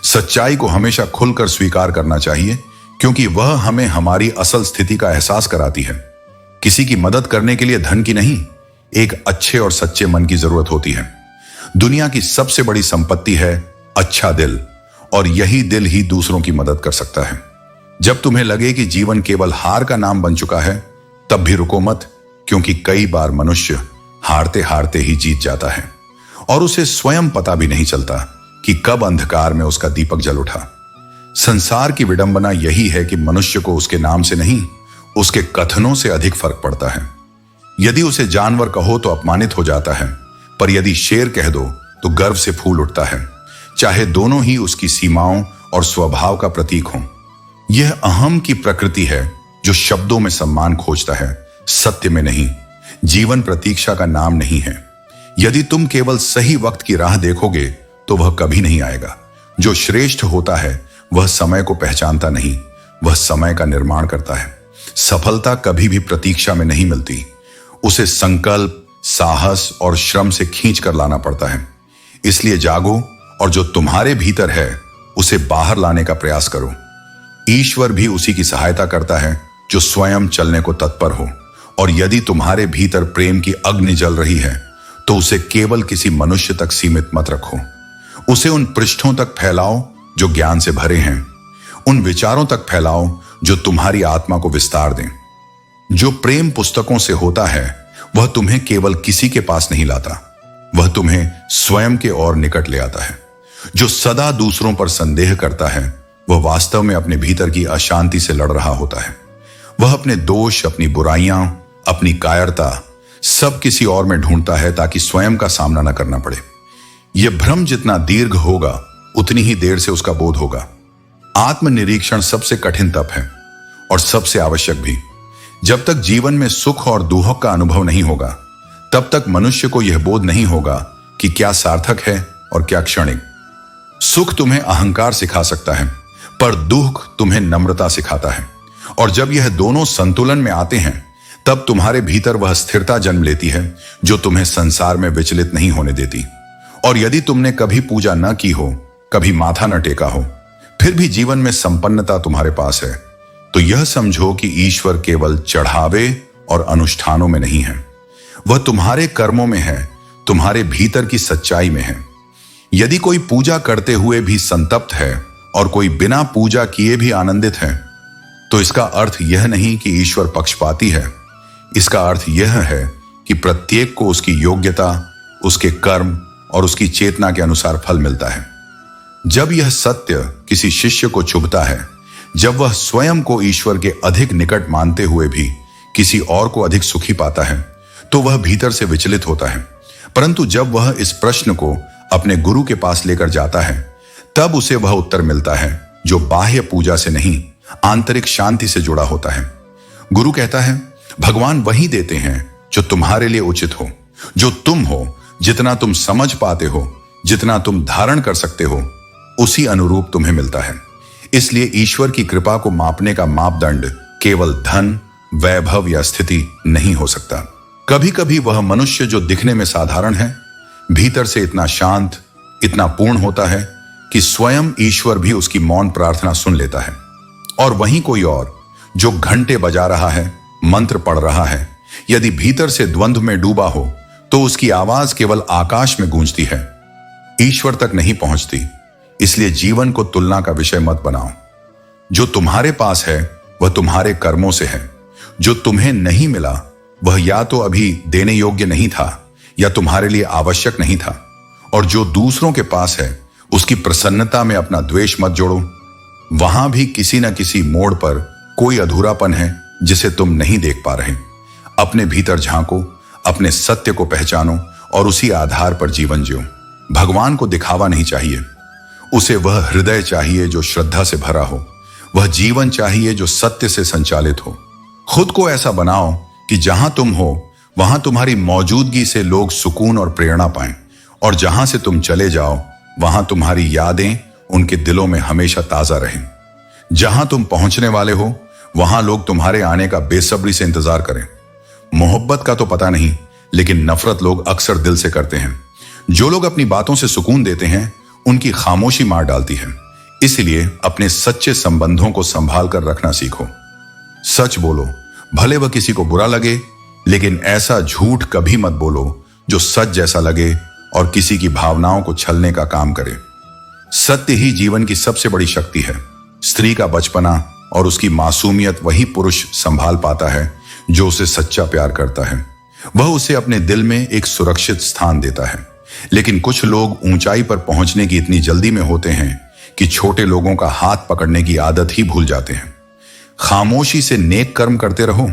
सच्चाई को हमेशा खुलकर स्वीकार करना चाहिए, क्योंकि वह हमें हमारी असल स्थिति का एहसास कराती है। किसी की मदद करने के लिए धन की नहीं, एक अच्छे और सच्चे मन की जरूरत होती है। दुनिया की सबसे बड़ी संपत्ति है अच्छा दिल, और यही दिल ही दूसरों की मदद कर सकता है। जब तुम्हें लगे कि जीवन केवल हार का नाम बन चुका है तब भी रुको मत, क्योंकि कई बार मनुष्य हारते हारते ही जीत जाता है और उसे स्वयं पता भी नहीं चलता कि कब अंधकार में उसका दीपक जल उठा। संसार की विडंबना यही है कि मनुष्य को उसके नाम से नहीं उसके कथनों से अधिक फर्क पड़ता है। यदि उसे जानवर कहो तो अपमानित हो जाता है, पर यदि शेर कह दो तो गर्व से फूल उठता है, चाहे दोनों ही उसकी सीमाओं और स्वभाव का प्रतीक हों। यह अहम की प्रकृति है जो शब्दों में सम्मान खोजता है, सत्य में नहीं। जीवन प्रतीक्षा का नाम नहीं है। यदि तुम केवल सही वक्त की राह देखोगे तो वह कभी नहीं आएगा। जो श्रेष्ठ होता है वह समय को पहचानता नहीं, वह समय का निर्माण करता है। सफलता कभी भी प्रतीक्षा में नहीं मिलती, उसे संकल्प, साहस और श्रम से खींच कर लाना पड़ता है। इसलिए जागो और जो तुम्हारे भीतर है उसे बाहर लाने का प्रयास करो। ईश्वर भी उसी की सहायता करता है जो स्वयं चलने को तत्पर हो। और यदि तुम्हारे भीतर प्रेम की अग्नि जल रही है तो उसे केवल किसी मनुष्य तक सीमित मत रखो। उसे उन पृष्ठों तक फैलाओ जो ज्ञान से भरे हैं, उन विचारों तक फैलाओ जो तुम्हारी आत्मा को विस्तार दें। जो प्रेम पुस्तकों से होता है वह तुम्हें केवल किसी के पास नहीं लाता, वह तुम्हें स्वयं के और निकट ले आता है। जो सदा दूसरों पर संदेह करता है वह वास्तव में अपने भीतर की अशांति से लड़ रहा होता है। वह अपने दोष, अपनी बुराइयां, अपनी कायरता सब किसी और में ढूंढता है ताकि स्वयं का सामना न करना पड़े। यह भ्रम जितना दीर्घ होगा उतनी ही देर से उसका बोध होगा। आत्मनिरीक्षण सबसे कठिन तप है और सबसे आवश्यक भी। जब तक जीवन में सुख और दुख का अनुभव नहीं होगा, तब तक मनुष्य को यह बोध नहीं होगा कि क्या सार्थक है और क्या क्षणिक। सुख तुम्हें अहंकार सिखा सकता है, पर दुख तुम्हें नम्रता सिखाता है। और जब यह दोनों संतुलन में आते हैं, तब तुम्हारे भीतर वह स्थिरता जन्म लेती है जो तुम्हें संसार में विचलित नहीं होने देती। और यदि तुमने कभी पूजा न की हो, कभी माथा न टेका हो, फिर भी जीवन में संपन्नता तुम्हारे पास है, तो यह समझो कि ईश्वर केवल चढ़ावे और अनुष्ठानों में नहीं है, वह तुम्हारे कर्मों में है, तुम्हारे भीतर की सच्चाई में है। यदि कोई पूजा करते हुए भी संतप्त है और कोई बिना पूजा किए भी आनंदित है, तो इसका अर्थ यह नहीं कि ईश्वर पक्षपाती है। इसका अर्थ यह है कि प्रत्येक को उसकी योग्यता, उसके कर्म और उसकी चेतना के अनुसार फल मिलता है। जब यह सत्य किसी शिष्य को चुभता है, जब वह स्वयं को ईश्वर के अधिक निकट मानते हुए भी किसी और को अधिक सुखी पाता है, तो वह भीतर से विचलित होता है। परंतु जब वह इस प्रश्न को अपने गुरु के पास लेकर जाता है, तब उसे वह उत्तर मिलता है जो बाह्य पूजा से नहीं, आंतरिक शांति से जुड़ा होता है। गुरु कहता है, भगवान वही देते हैं जो तुम्हारे लिए उचित हो, जो तुम हो, जितना तुम समझ पाते हो, जितना तुम धारण कर सकते हो, उसी अनुरूप तुम्हें मिलता है। इसलिए ईश्वर की कृपा को मापने का मापदंड केवल धन, वैभव या स्थिति नहीं हो सकता। कभी कभी वह मनुष्य जो दिखने में साधारण है, भीतर से इतना शांत, इतना पूर्ण होता है कि स्वयं ईश्वर भी उसकी मौन प्रार्थना सुन लेता है। और वहीं कोई और जो घंटे बजा रहा है, मंत्र पढ़ रहा है, यदि भीतर से द्वंद्व में डूबा हो, तो उसकी आवाज केवल आकाश में गूंजती है, ईश्वर तक नहीं पहुंचती। इसलिए जीवन को तुलना का विषय मत बनाओ। जो तुम्हारे पास है वह तुम्हारे कर्मों से है। जो तुम्हें नहीं मिला वह या तो अभी देने योग्य नहीं था या तुम्हारे लिए आवश्यक नहीं था। और जो दूसरों के पास है उसकी प्रसन्नता में अपना द्वेष मत जोड़ो। वहां भी किसी न किसी मोड़ पर कोई अधूरापन है जिसे तुम नहीं देख पा रहे। अपने भीतर झांको, अपने सत्य को पहचानो और उसी आधार पर जीवन जियो। भगवान को दिखावा नहीं चाहिए, उसे वह हृदय चाहिए जो श्रद्धा से भरा हो। वह जीवन चाहिए जो सत्य से संचालित हो। खुद को ऐसा बनाओ कि जहां तुम हो वहां तुम्हारी मौजूदगी से लोग सुकून और प्रेरणा पाएं, और जहां से तुम चले जाओ वहां तुम्हारी यादें उनके दिलों में हमेशा ताजा रहें। जहां तुम पहुंचने वाले हो वहां लोग तुम्हारे आने का बेसब्री से इंतजार करें। मोहब्बत का तो पता नहीं, लेकिन नफरत लोग अक्सर दिल से करते हैं। जो लोग अपनी बातों से सुकून देते हैं उनकी खामोशी मार डालती है। इसलिए अपने सच्चे संबंधों को संभाल कर रखना सीखो। सच बोलो, भले वह किसी को बुरा लगे, लेकिन ऐसा झूठ कभी मत बोलो जो सच जैसा लगे और किसी की भावनाओं को छलने का काम करे। सत्य ही जीवन की सबसे बड़ी शक्ति है। स्त्री का बचपना और उसकी मासूमियत वही पुरुष संभाल पाता है जो उसे सच्चा प्यार करता है। वह उसे अपने दिल में एक सुरक्षित स्थान देता है। लेकिन कुछ लोग ऊंचाई पर पहुंचने की इतनी जल्दी में होते हैं कि छोटे लोगों का हाथ पकड़ने की आदत ही भूल जाते हैं। खामोशी से नेक कर्म करते रहो,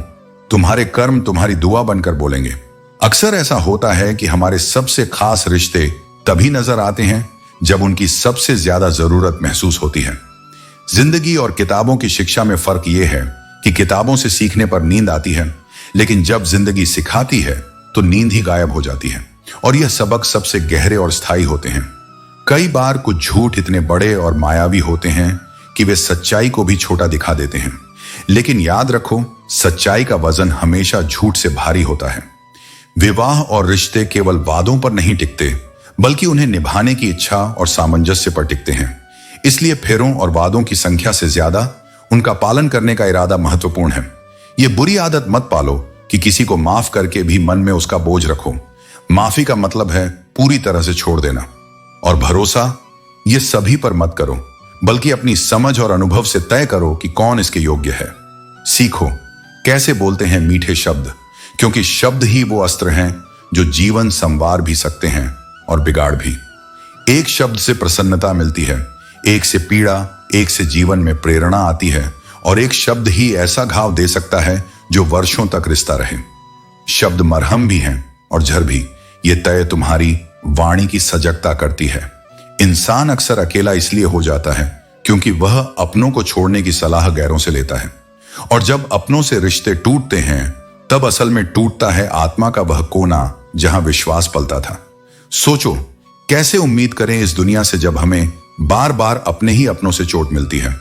तुम्हारे कर्म तुम्हारी दुआ बनकर बोलेंगे। अक्सर ऐसा होता है कि हमारे सबसे खास रिश्ते तभी नजर आते हैं जब उनकी सबसे ज्यादा जरूरत महसूस होती है। जिंदगी और किताबों की शिक्षा में फर्क यह है कि किताबों से सीखने पर नींद आती है, लेकिन जब जिंदगी सिखाती है तो नींद ही गायब हो जाती है। और यह सबक सबसे गहरे और स्थायी होते हैं। कई बार कुछ झूठ इतने बड़े और मायावी होते हैं कि वे सच्चाई को भी छोटा दिखा देते हैं। लेकिन याद रखो, सच्चाई का वजन हमेशा झूठ से भारी होता है। विवाह और रिश्ते केवल वादों पर नहीं टिकते, बल्कि उन्हें निभाने की इच्छा और सामंजस्य पर टिकते हैं। इसलिए फेरों और वादों की संख्या से ज्यादा उनका पालन करने का इरादा महत्वपूर्ण है। यह बुरी आदत मत पालो कि किसी को माफ करके भी मन में उसका बोझ रखो। माफी का मतलब है पूरी तरह से छोड़ देना। और भरोसा, यह सभी पर मत करो, बल्कि अपनी समझ और अनुभव से तय करो कि कौन इसके योग्य है। सीखो कैसे बोलते हैं मीठे शब्द, क्योंकि शब्द ही वो अस्त्र हैं जो जीवन संवार भी सकते हैं और बिगाड़ भी। एक शब्द से प्रसन्नता मिलती है, एक से पीड़ा, एक से जीवन में प्रेरणा आती है, और एक शब्द ही ऐसा घाव दे सकता है जो वर्षों तक रिश्ता रहे। शब्द मरहम भी हैं और जहर भी। ये तय तुम्हारी वाणी की सजगता करती है। इंसान अक्सर अकेला इसलिए हो जाता है क्योंकि वह अपनों को छोड़ने की सलाह गैरों से लेता है। और जब अपनों से रिश्ते टूटते हैं तब असल में टूटता है आत्मा का वह कोना जहां विश्वास पलता था। सोचो, कैसे उम्मीद करें इस दुनिया से जब हमें बार बार अपने ही अपनों से चोट मिलती है।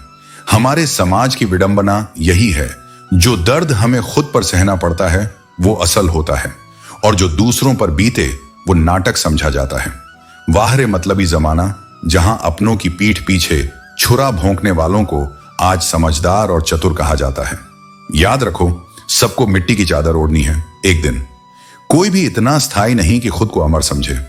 हमारे समाज की विडंबना यही है, जो दर्द हमें खुद पर सहना पड़ता है वो असल होता है, और जो दूसरों पर बीते वो नाटक समझा जाता है। वाह रे मतलबी जमाना, जहां अपनों की पीठ पीछे छुरा भोंकने वालों को आज समझदार और चतुर कहा जाता है। याद रखो, सबको मिट्टी की चादर ओढ़नी है एक दिन। कोई भी इतना स्थायी नहीं कि खुद को अमर समझे।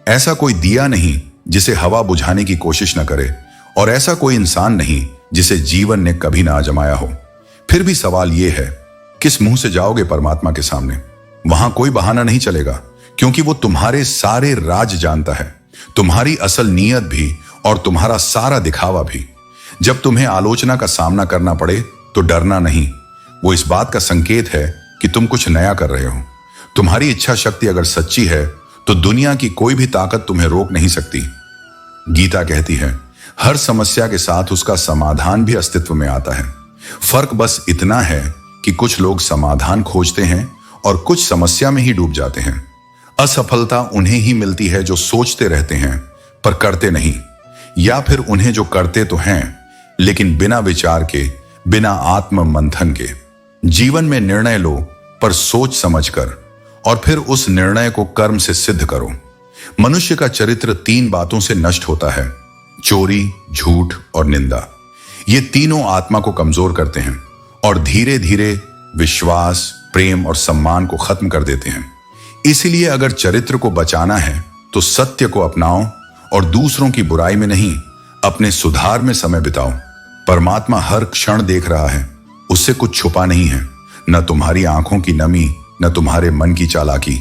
ऐसा कोई दिया नहीं जिसे हवा बुझाने की कोशिश न करे, और ऐसा कोई इंसान नहीं जिसे जीवन ने कभी ना आजमाया हो। फिर भी सवाल यह है, किस मुंह से जाओगे परमात्मा के सामने? वहां कोई बहाना नहीं चलेगा, क्योंकि वो तुम्हारे सारे राज जानता है, तुम्हारी असल नीयत भी और तुम्हारा सारा दिखावा भी। जब तुम्हें आलोचना का सामना करना पड़े तो डरना नहीं, वो इस बात का संकेत है कि तुम कुछ नया कर रहे हो। तुम्हारी इच्छा शक्ति अगर सच्ची है तो दुनिया की कोई भी ताकत तुम्हें रोक नहीं सकती। गीता कहती है, हर समस्या के साथ उसका समाधान भी अस्तित्व में आता है। फर्क बस इतना है कि कुछ लोग समाधान खोजते हैं और कुछ समस्या में ही डूब जाते हैं। असफलता उन्हें ही मिलती है जो सोचते रहते हैं पर करते नहीं, या फिर उन्हें जो करते तो हैं लेकिन बिना विचार के, बिना आत्म मंथन के। जीवन में निर्णय लो पर सोच समझकर, और फिर उस निर्णय को कर्म से सिद्ध करो। मनुष्य का चरित्र 3 बातों से नष्ट होता है, चोरी, झूठ और निंदा। ये तीनों आत्मा को कमजोर करते हैं और धीरे धीरे विश्वास, प्रेम और सम्मान को खत्म कर देते हैं। इसीलिए अगर चरित्र को बचाना है तो सत्य को अपनाओ और दूसरों की बुराई में नहीं, अपने सुधार में समय बिताओ। परमात्मा हर क्षण देख रहा है, उससे कुछ छुपा नहीं है। न तुम्हारी आंखों की नमी, न तुम्हारे मन की चालाकी।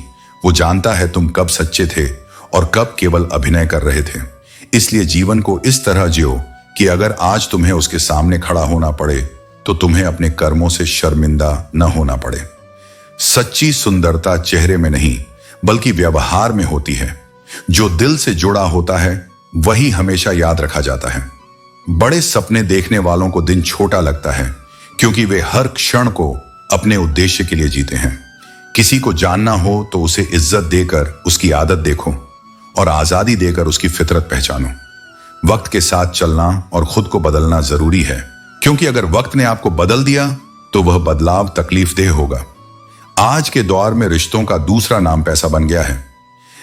वो जानता है तुम कब सच्चे थे और कब केवल अभिनय कर रहे थे। इसलिए जीवन को इस तरह जियो कि अगर आज तुम्हें उसके सामने खड़ा होना पड़े तो तुम्हें अपने कर्मों से शर्मिंदा न होना पड़े। सच्ची सुंदरता चेहरे में नहीं बल्कि व्यवहार में होती है। जो दिल से जुड़ा होता है वही हमेशा याद रखा जाता है। बड़े सपने देखने वालों को दिन छोटा लगता है, क्योंकि वे हर क्षण को अपने उद्देश्य के लिए जीते हैं। किसी को जानना हो तो उसे इज्जत देकर उसकी आदत देखो और आजादी देकर उसकी फितरत पहचानो। वक्त के साथ चलना और खुद को बदलना जरूरी है, क्योंकि अगर वक्त ने आपको बदल दिया तो वह बदलाव तकलीफदेह होगा। आज के दौर में रिश्तों का दूसरा नाम पैसा बन गया है,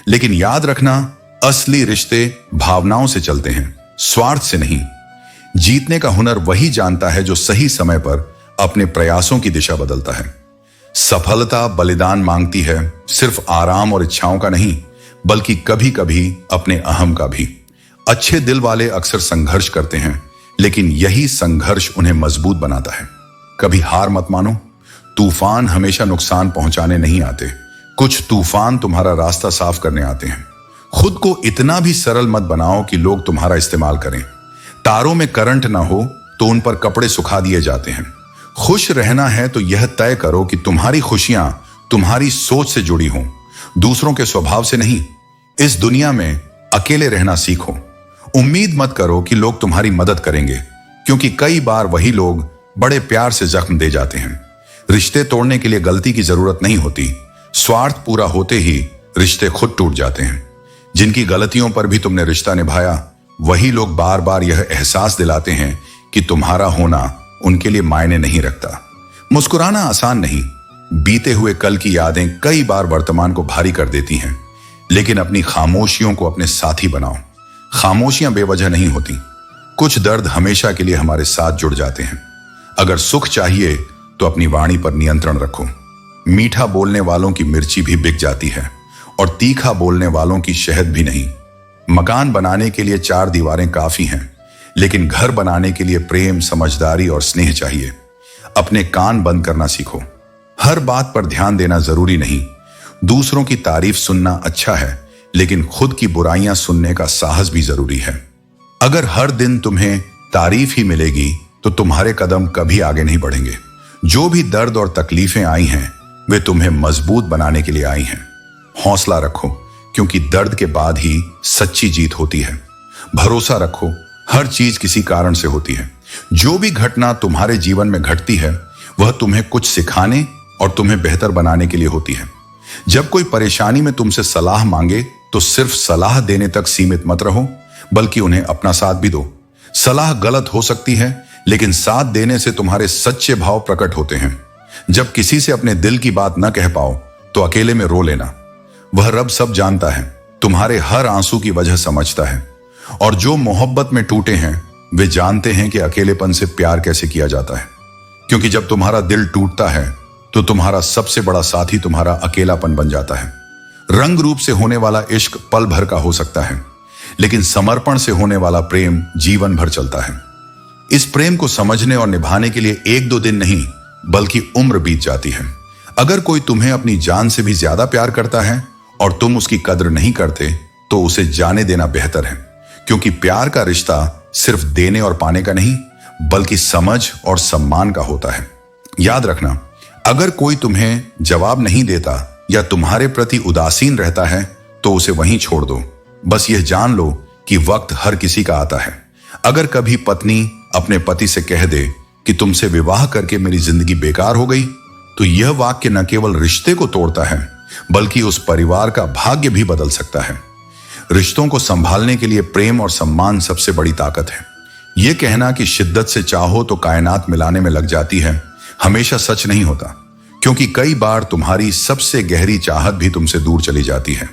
लेकिन याद रखना, असली रिश्ते भावनाओं से चलते हैं, स्वार्थ से नहीं। जीतने का हुनर वही जानता है जो सही समय पर अपने प्रयासों की दिशा बदलता है। सफलता बलिदान मांगती है, सिर्फ आराम और इच्छाओं का नहीं बल्कि कभी कभी अपने अहम का भी। अच्छे दिल वाले अक्सर संघर्ष करते हैं, लेकिन यही संघर्ष उन्हें मजबूत बनाता है। कभी हार मत मानो, तूफान हमेशा नुकसान पहुंचाने नहीं आते, कुछ तूफान तुम्हारा रास्ता साफ करने आते हैं। खुद को इतना भी सरल मत बनाओ कि लोग तुम्हारा इस्तेमाल करें। तारों में करंट ना हो तो उन पर कपड़े सुखा दिए जाते हैं। खुश रहना है तो यह तय करो कि तुम्हारी खुशियां तुम्हारी सोच से जुड़ी हों, दूसरों के स्वभाव से नहीं। इस दुनिया में अकेले रहना सीखो। उम्मीद मत करो कि लोग तुम्हारी मदद करेंगे, क्योंकि कई बार वही लोग बड़े प्यार से जख्म दे जाते हैं। रिश्ते तोड़ने के लिए गलती की जरूरत नहीं होती, स्वार्थ पूरा होते ही रिश्ते खुद टूट जाते हैं। जिनकी गलतियों पर भी तुमने रिश्ता निभाया, वही लोग बार बार यह एहसास दिलाते हैं कि तुम्हारा होना उनके लिए मायने नहीं रखता। मुस्कुराना आसान नहीं, बीते हुए कल की यादें कई बार वर्तमान को भारी कर देती हैं, लेकिन अपनी खामोशियों को अपने साथी बनाओ। खामोशियां बेवजह नहीं होती, कुछ दर्द हमेशा के लिए हमारे साथ जुड़ जाते हैं। अगर सुख चाहिए तो अपनी वाणी पर नियंत्रण रखो। मीठा बोलने वालों की मिर्ची भी बिक जाती है और तीखा बोलने वालों की शहद भी नहीं। मकान बनाने के लिए 4 दीवारें काफी हैं, लेकिन घर बनाने के लिए प्रेम, समझदारी और स्नेह चाहिए। अपने कान बंद करना सीखो। हर बात पर ध्यान देना जरूरी नहीं। दूसरों की तारीफ सुनना अच्छा है, लेकिन खुद की बुराइयां सुनने का साहस भी जरूरी है। अगर हर दिन तुम्हें तारीफ ही मिलेगी तो तुम्हारे कदम कभी आगे नहीं बढ़ेंगे। जो भी दर्द और तकलीफें आई हैं, वे तुम्हें मजबूत बनाने के लिए आई हैं। हौसला रखो, क्योंकि दर्द के बाद ही सच्ची जीत होती है। भरोसा रखो, हर चीज किसी कारण से होती है। जो भी घटना तुम्हारे जीवन में घटती है वह तुम्हें कुछ सिखाने और तुम्हें बेहतर बनाने के लिए होती है। जब कोई परेशानी में तुमसे सलाह मांगे तो सिर्फ सलाह देने तक सीमित मत रहो, बल्कि उन्हें अपना साथ भी दो। सलाह गलत हो सकती है, लेकिन साथ देने से तुम्हारे सच्चे भाव प्रकट होते हैं। जब किसी से अपने दिल की बात न कह पाओ तो अकेले में रो लेना। वह रब सब जानता है, तुम्हारे हर आंसू की वजह समझता है। और जो मोहब्बत में टूटे हैं वे जानते हैं कि अकेलेपन से प्यार कैसे किया जाता है। क्योंकि जब तुम्हारा दिल टूटता है तो तुम्हारा सबसे बड़ा साथी तुम्हारा अकेलापन बन जाता है। रंग रूप से होने वाला इश्क पल भर का हो सकता है, लेकिन समर्पण से होने वाला प्रेम जीवन भर चलता है। इस प्रेम को समझने और निभाने के लिए 1-2 दिन नहीं, बल्कि उम्र बीत जाती है। अगर कोई तुम्हें अपनी जान से भी ज्यादा प्यार करता है और तुम उसकी कद्र नहीं करते तो उसे जाने देना बेहतर है। क्योंकि प्यार का रिश्ता सिर्फ देने और पाने का नहीं, बल्कि समझ और सम्मान का होता है। याद रखना, अगर कोई तुम्हें जवाब नहीं देता या तुम्हारे प्रति उदासीन रहता है तो उसे वहीं छोड़ दो। बस यह जान लो कि वक्त हर किसी का आता है। अगर कभी पत्नी अपने पति से कह दे कि तुमसे विवाह करके मेरी जिंदगी बेकार हो गई, तो यह वाक्य न केवल रिश्ते को तोड़ता है, बल्कि उस परिवार का भाग्य भी बदल सकता है। रिश्तों को संभालने के लिए प्रेम और सम्मान सबसे बड़ी ताकत है। यह कहना कि शिद्दत से चाहो तो कायनात मिलाने में लग जाती है, हमेशा सच नहीं होता। क्योंकि कई बार तुम्हारी सबसे गहरी चाहत भी तुमसे दूर चली जाती है।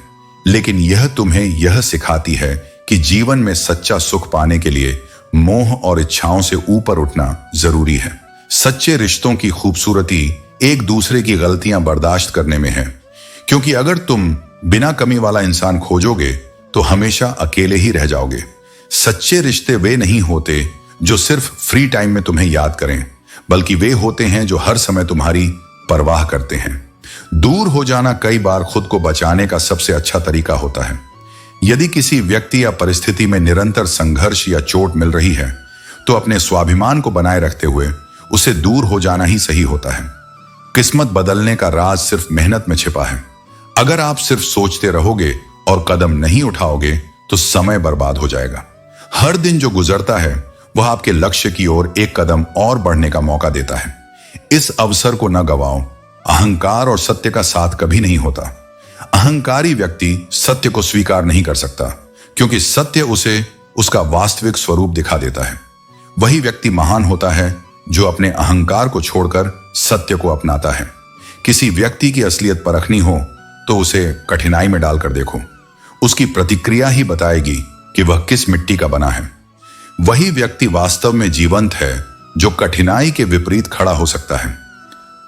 लेकिन यह तुम्हें यह सिखाती है कि जीवन में सच्चा सुख पाने के लिए मोह और इच्छाओं से ऊपर उठना जरूरी है। सच्चे रिश्तों की खूबसूरती एक दूसरे की गलतियां बर्दाश्त करने में है। क्योंकि अगर तुम बिना कमी वाला इंसान खोजोगे तो हमेशा अकेले ही रह जाओगे। सच्चे रिश्ते वे नहीं होते जो सिर्फ फ्री टाइम में तुम्हें याद करें, बल्कि वे होते हैं जो हर समय तुम्हारी परवाह करते हैं। दूर हो जाना कई बार खुद को बचाने का सबसे अच्छा तरीका होता है। यदि किसी व्यक्ति या परिस्थिति में निरंतर संघर्ष या चोट मिल रही है तो अपने स्वाभिमान को बनाए रखते हुए उसे दूर हो जाना ही सही होता है। किस्मत बदलने का राज सिर्फ मेहनत में छिपा है। अगर आप सिर्फ सोचते रहोगे और कदम नहीं उठाओगे तो समय बर्बाद हो जाएगा। हर दिन जो गुजरता है वह आपके लक्ष्य की ओर एक कदम और बढ़ने का मौका देता है। इस अवसर को न गवाओ। अहंकार और सत्य का साथ कभी नहीं होता। अहंकारी व्यक्ति सत्य को स्वीकार नहीं कर सकता, क्योंकि सत्य उसे उसका वास्तविक स्वरूप दिखा देता है। वही व्यक्ति महान होता है जो अपने अहंकार को छोड़कर सत्य को अपनाता है। किसी व्यक्ति की असलियत परखनी हो तो उसे कठिनाई में डालकर देखो। उसकी प्रतिक्रिया ही बताएगी कि वह किस मिट्टी का बना है। वही व्यक्ति वास्तव में जीवंत है जो कठिनाई के विपरीत खड़ा हो सकता है।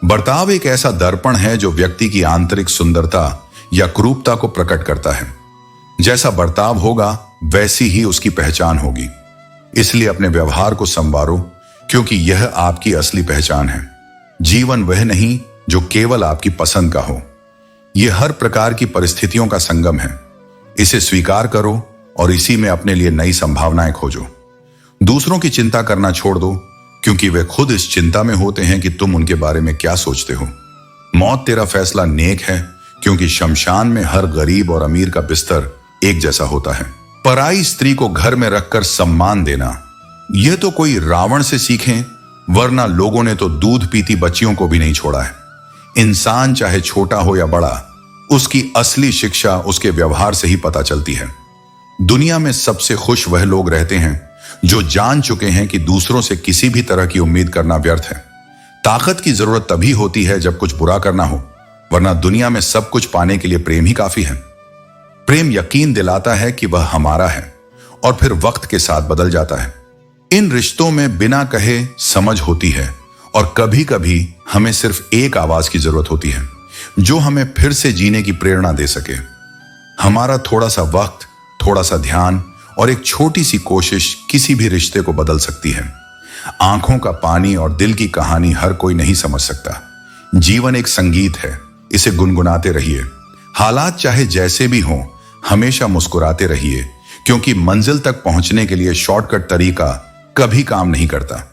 बर्ताव एक ऐसा दर्पण है जो व्यक्ति की आंतरिक सुंदरता या क्रूरता को प्रकट करता है। जैसा बर्ताव होगा वैसी ही उसकी पहचान होगी। इसलिए अपने व्यवहार को संवारो, क्योंकि यह आपकी असली पहचान है। जीवन वह नहीं जो केवल आपकी पसंद का हो। यह हर प्रकार की परिस्थितियों का संगम है। इसे स्वीकार करो और इसी में अपने लिए नई संभावनाएं खोजो। दूसरों की चिंता करना छोड़ दो, क्योंकि वे खुद इस चिंता में होते हैं कि तुम उनके बारे में क्या सोचते हो। मौत तेरा फैसला नेक है, क्योंकि शमशान में हर गरीब और अमीर का बिस्तर एक जैसा होता है। पराई स्त्री को घर में रखकर सम्मान देना, यह तो कोई रावण से सीखें, वरना लोगों ने तो दूध पीती बच्चियों को भी नहीं छोड़ा है। इंसान चाहे छोटा हो या बड़ा, उसकी असली शिक्षा उसके व्यवहार से ही पता चलती है। दुनिया में सबसे खुश वह लोग रहते हैं जो जान चुके हैं कि दूसरों से किसी भी तरह की उम्मीद करना व्यर्थ है। ताकत की जरूरत तभी होती है जब कुछ बुरा करना हो, वरना दुनिया में सब कुछ पाने के लिए प्रेम ही काफी है। प्रेम यकीन दिलाता है कि वह हमारा है और फिर वक्त के साथ बदल जाता है। इन रिश्तों में बिना कहे समझ होती है और कभी कभी हमें सिर्फ एक आवाज की जरूरत होती है जो हमें फिर से जीने की प्रेरणा दे सके। हमारा थोड़ा सा वक्त, थोड़ा सा ध्यान और एक छोटी सी कोशिश किसी भी रिश्ते को बदल सकती है। आंखों का पानी और दिल की कहानी हर कोई नहीं समझ सकता। जीवन एक संगीत है, इसे गुनगुनाते रहिए। हालात चाहे जैसे भी हों, हमेशा मुस्कुराते रहिए, क्योंकि मंजिल तक पहुंचने के लिए शॉर्टकट तरीका कभी काम नहीं करता।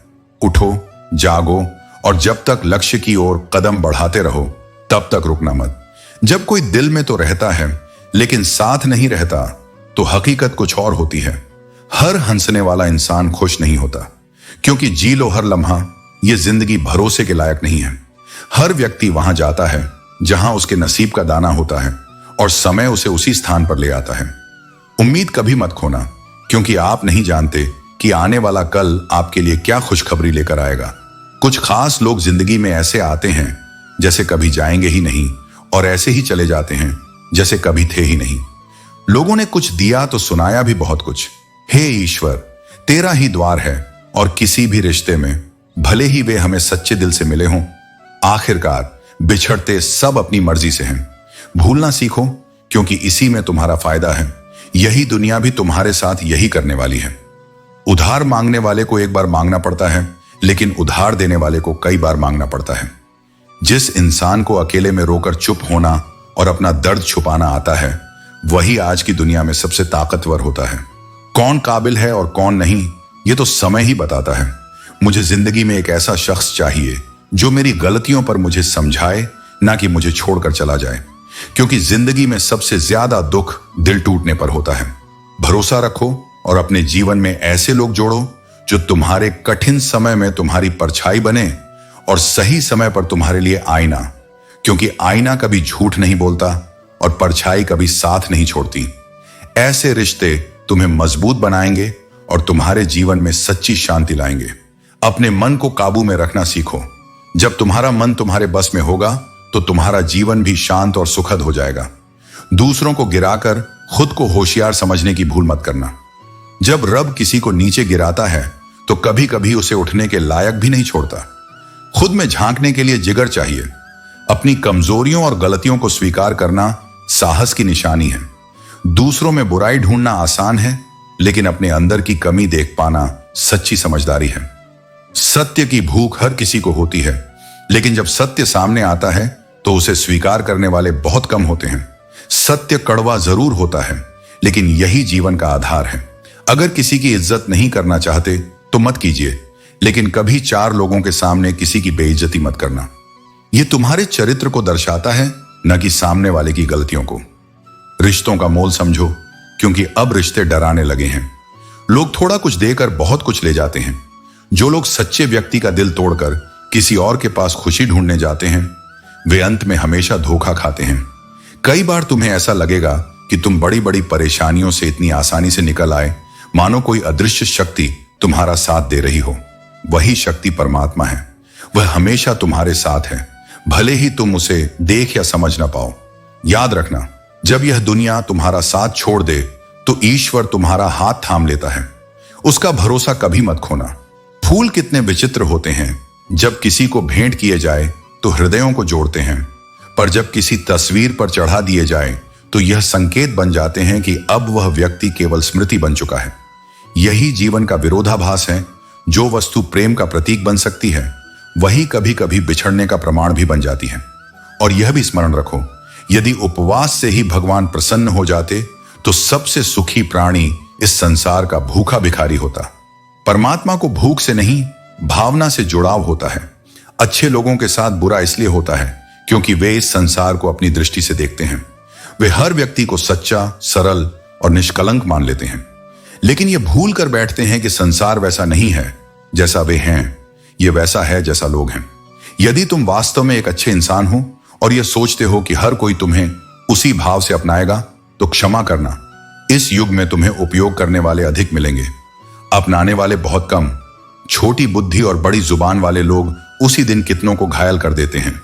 उठो, जागो और जब तक लक्ष्य की ओर कदम बढ़ाते रहो तब तक रुकना मत। जब कोई दिल में तो रहता है लेकिन साथ नहीं रहता तो हकीकत कुछ और होती है। हर हंसने वाला इंसान खुश नहीं होता, क्योंकि जी लो हर लम्हा, ये जिंदगी भरोसे के लायक नहीं है। हर व्यक्ति वहां जाता है जहां उसके नसीब का दाना होता है और समय उसे उसी स्थान पर ले आता है। उम्मीद कभी मत खोना, क्योंकि आप नहीं जानते कि आने वाला कल आपके लिए क्या खुशखबरी लेकर आएगा। कुछ खास लोग जिंदगी में ऐसे आते हैं जैसे कभी जाएंगे ही नहीं, और ऐसे ही चले जाते हैं जैसे कभी थे ही नहीं। लोगों ने कुछ दिया तो सुनाया भी बहुत कुछ। हे ईश्वर, तेरा ही द्वार है, और किसी भी रिश्ते में भले ही वे हमें सच्चे दिल से मिले हों, आखिरकार बिछड़ते सब अपनी मर्जी से हैं। भूलना सीखो, क्योंकि इसी में तुम्हारा फायदा है। यही दुनिया भी तुम्हारे साथ यही करने वाली है। उधार मांगने वाले को एक बार मांगना पड़ता है, लेकिन उधार देने वाले को कई बार मांगना पड़ता है। जिस इंसान को अकेले में रोकर चुप होना और अपना दर्द छुपाना आता है, वही आज की दुनिया में सबसे ताकतवर होता है। कौन काबिल है और कौन नहीं, ये तो समय ही बताता है। मुझे जिंदगी में एक ऐसा शख्स चाहिए जो मेरी गलतियों पर मुझे समझाए, ना कि मुझे छोड़कर चला जाए, क्योंकि जिंदगी में सबसे ज्यादा दुख दिल टूटने पर होता है। भरोसा रखो और अपने जीवन में ऐसे लोग जोड़ो जो तुम्हारे कठिन समय में तुम्हारी परछाई बने और सही समय पर तुम्हारे लिए आईना, क्योंकि आईना कभी झूठ नहीं बोलता और परछाई कभी साथ नहीं छोड़ती। ऐसे रिश्ते तुम्हें मजबूत बनाएंगे और तुम्हारे जीवन में सच्ची शांति लाएंगे। अपने मन को काबू में रखना सीखो। जब तुम्हारा मन तुम्हारे बस में होगा तो तुम्हारा जीवन भी शांत और सुखद हो जाएगा। दूसरों को गिराकर खुद को होशियार समझने की भूल मत करना। जब रब किसी को नीचे गिराता है तो कभी कभी उसे उठने के लायक भी नहीं छोड़ता। खुद में झांकने के लिए जिगर चाहिए। अपनी कमजोरियों और गलतियों को स्वीकार करना साहस की निशानी है। दूसरों में बुराई ढूंढना आसान है, लेकिन अपने अंदर की कमी देख पाना सच्ची समझदारी है। सत्य की भूख हर किसी को होती है, लेकिन जब सत्य सामने आता है तो उसे स्वीकार करने वाले बहुत कम होते हैं। सत्य कड़वा जरूर होता है, लेकिन यही जीवन का आधार है। अगर किसी की इज्जत नहीं करना चाहते तो मत कीजिए, लेकिन कभी चार लोगों के सामने किसी की बेइज्जती मत करना। यह तुम्हारे चरित्र को दर्शाता है, न कि सामने वाले की गलतियों को। रिश्तों का मोल समझो, क्योंकि अब रिश्ते डराने लगे हैं। लोग थोड़ा कुछ देकर बहुत कुछ ले जाते हैं। जो लोग सच्चे व्यक्ति का दिल तोड़कर किसी और के पास खुशी ढूंढने जाते हैं, वे अंत में हमेशा धोखा खाते हैं। कई बार तुम्हें ऐसा लगेगा कि तुम बड़ी बड़ी परेशानियों से इतनी आसानी से निकल आए, मानो कोई अदृश्य शक्ति तुम्हारा साथ दे रही हो। वही शक्ति परमात्मा है। वह हमेशा तुम्हारे साथ है, भले ही तुम उसे देख या समझ ना पाओ। याद रखना, जब यह दुनिया तुम्हारा साथ छोड़ दे तो ईश्वर तुम्हारा हाथ थाम लेता है। उसका भरोसा कभी मत खोना। फूल कितने विचित्र होते हैं। जब किसी को भेंट किए जाए तो हृदयों को जोड़ते हैं, पर जब किसी तस्वीर पर चढ़ा दिए जाए तो यह संकेत बन जाते हैं कि अब वह व्यक्ति केवल स्मृति बन चुका है। यही जीवन का विरोधाभास है। जो वस्तु प्रेम का प्रतीक बन सकती है, वही कभी कभी बिछड़ने का प्रमाण भी बन जाती है। और यह भी स्मरण रखो, यदि उपवास से ही भगवान प्रसन्न हो जाते तो सबसे सुखी प्राणी इस संसार का भूखा भिखारी होता। परमात्मा को भूख से नहीं, भावना से जुड़ाव होता है। अच्छे लोगों के साथ बुरा इसलिए होता है क्योंकि वे इस संसार को अपनी दृष्टि से देखते हैं। वे हर व्यक्ति को सच्चा, सरल और निष्कलंक मान लेते हैं, लेकिन ये भूल कर बैठते हैं कि संसार वैसा नहीं है जैसा वे हैं, ये वैसा है जैसा लोग हैं। यदि तुम वास्तव में एक अच्छे इंसान हो और यह सोचते हो कि हर कोई तुम्हें उसी भाव से अपनाएगा, तो क्षमा करना, इस युग में तुम्हें उपयोग करने वाले अधिक मिलेंगे, अपनाने वाले बहुत कम। छोटी बुद्धि और बड़ी जुबान वाले लोग उसी दिन कितनों को घायल कर देते हैं,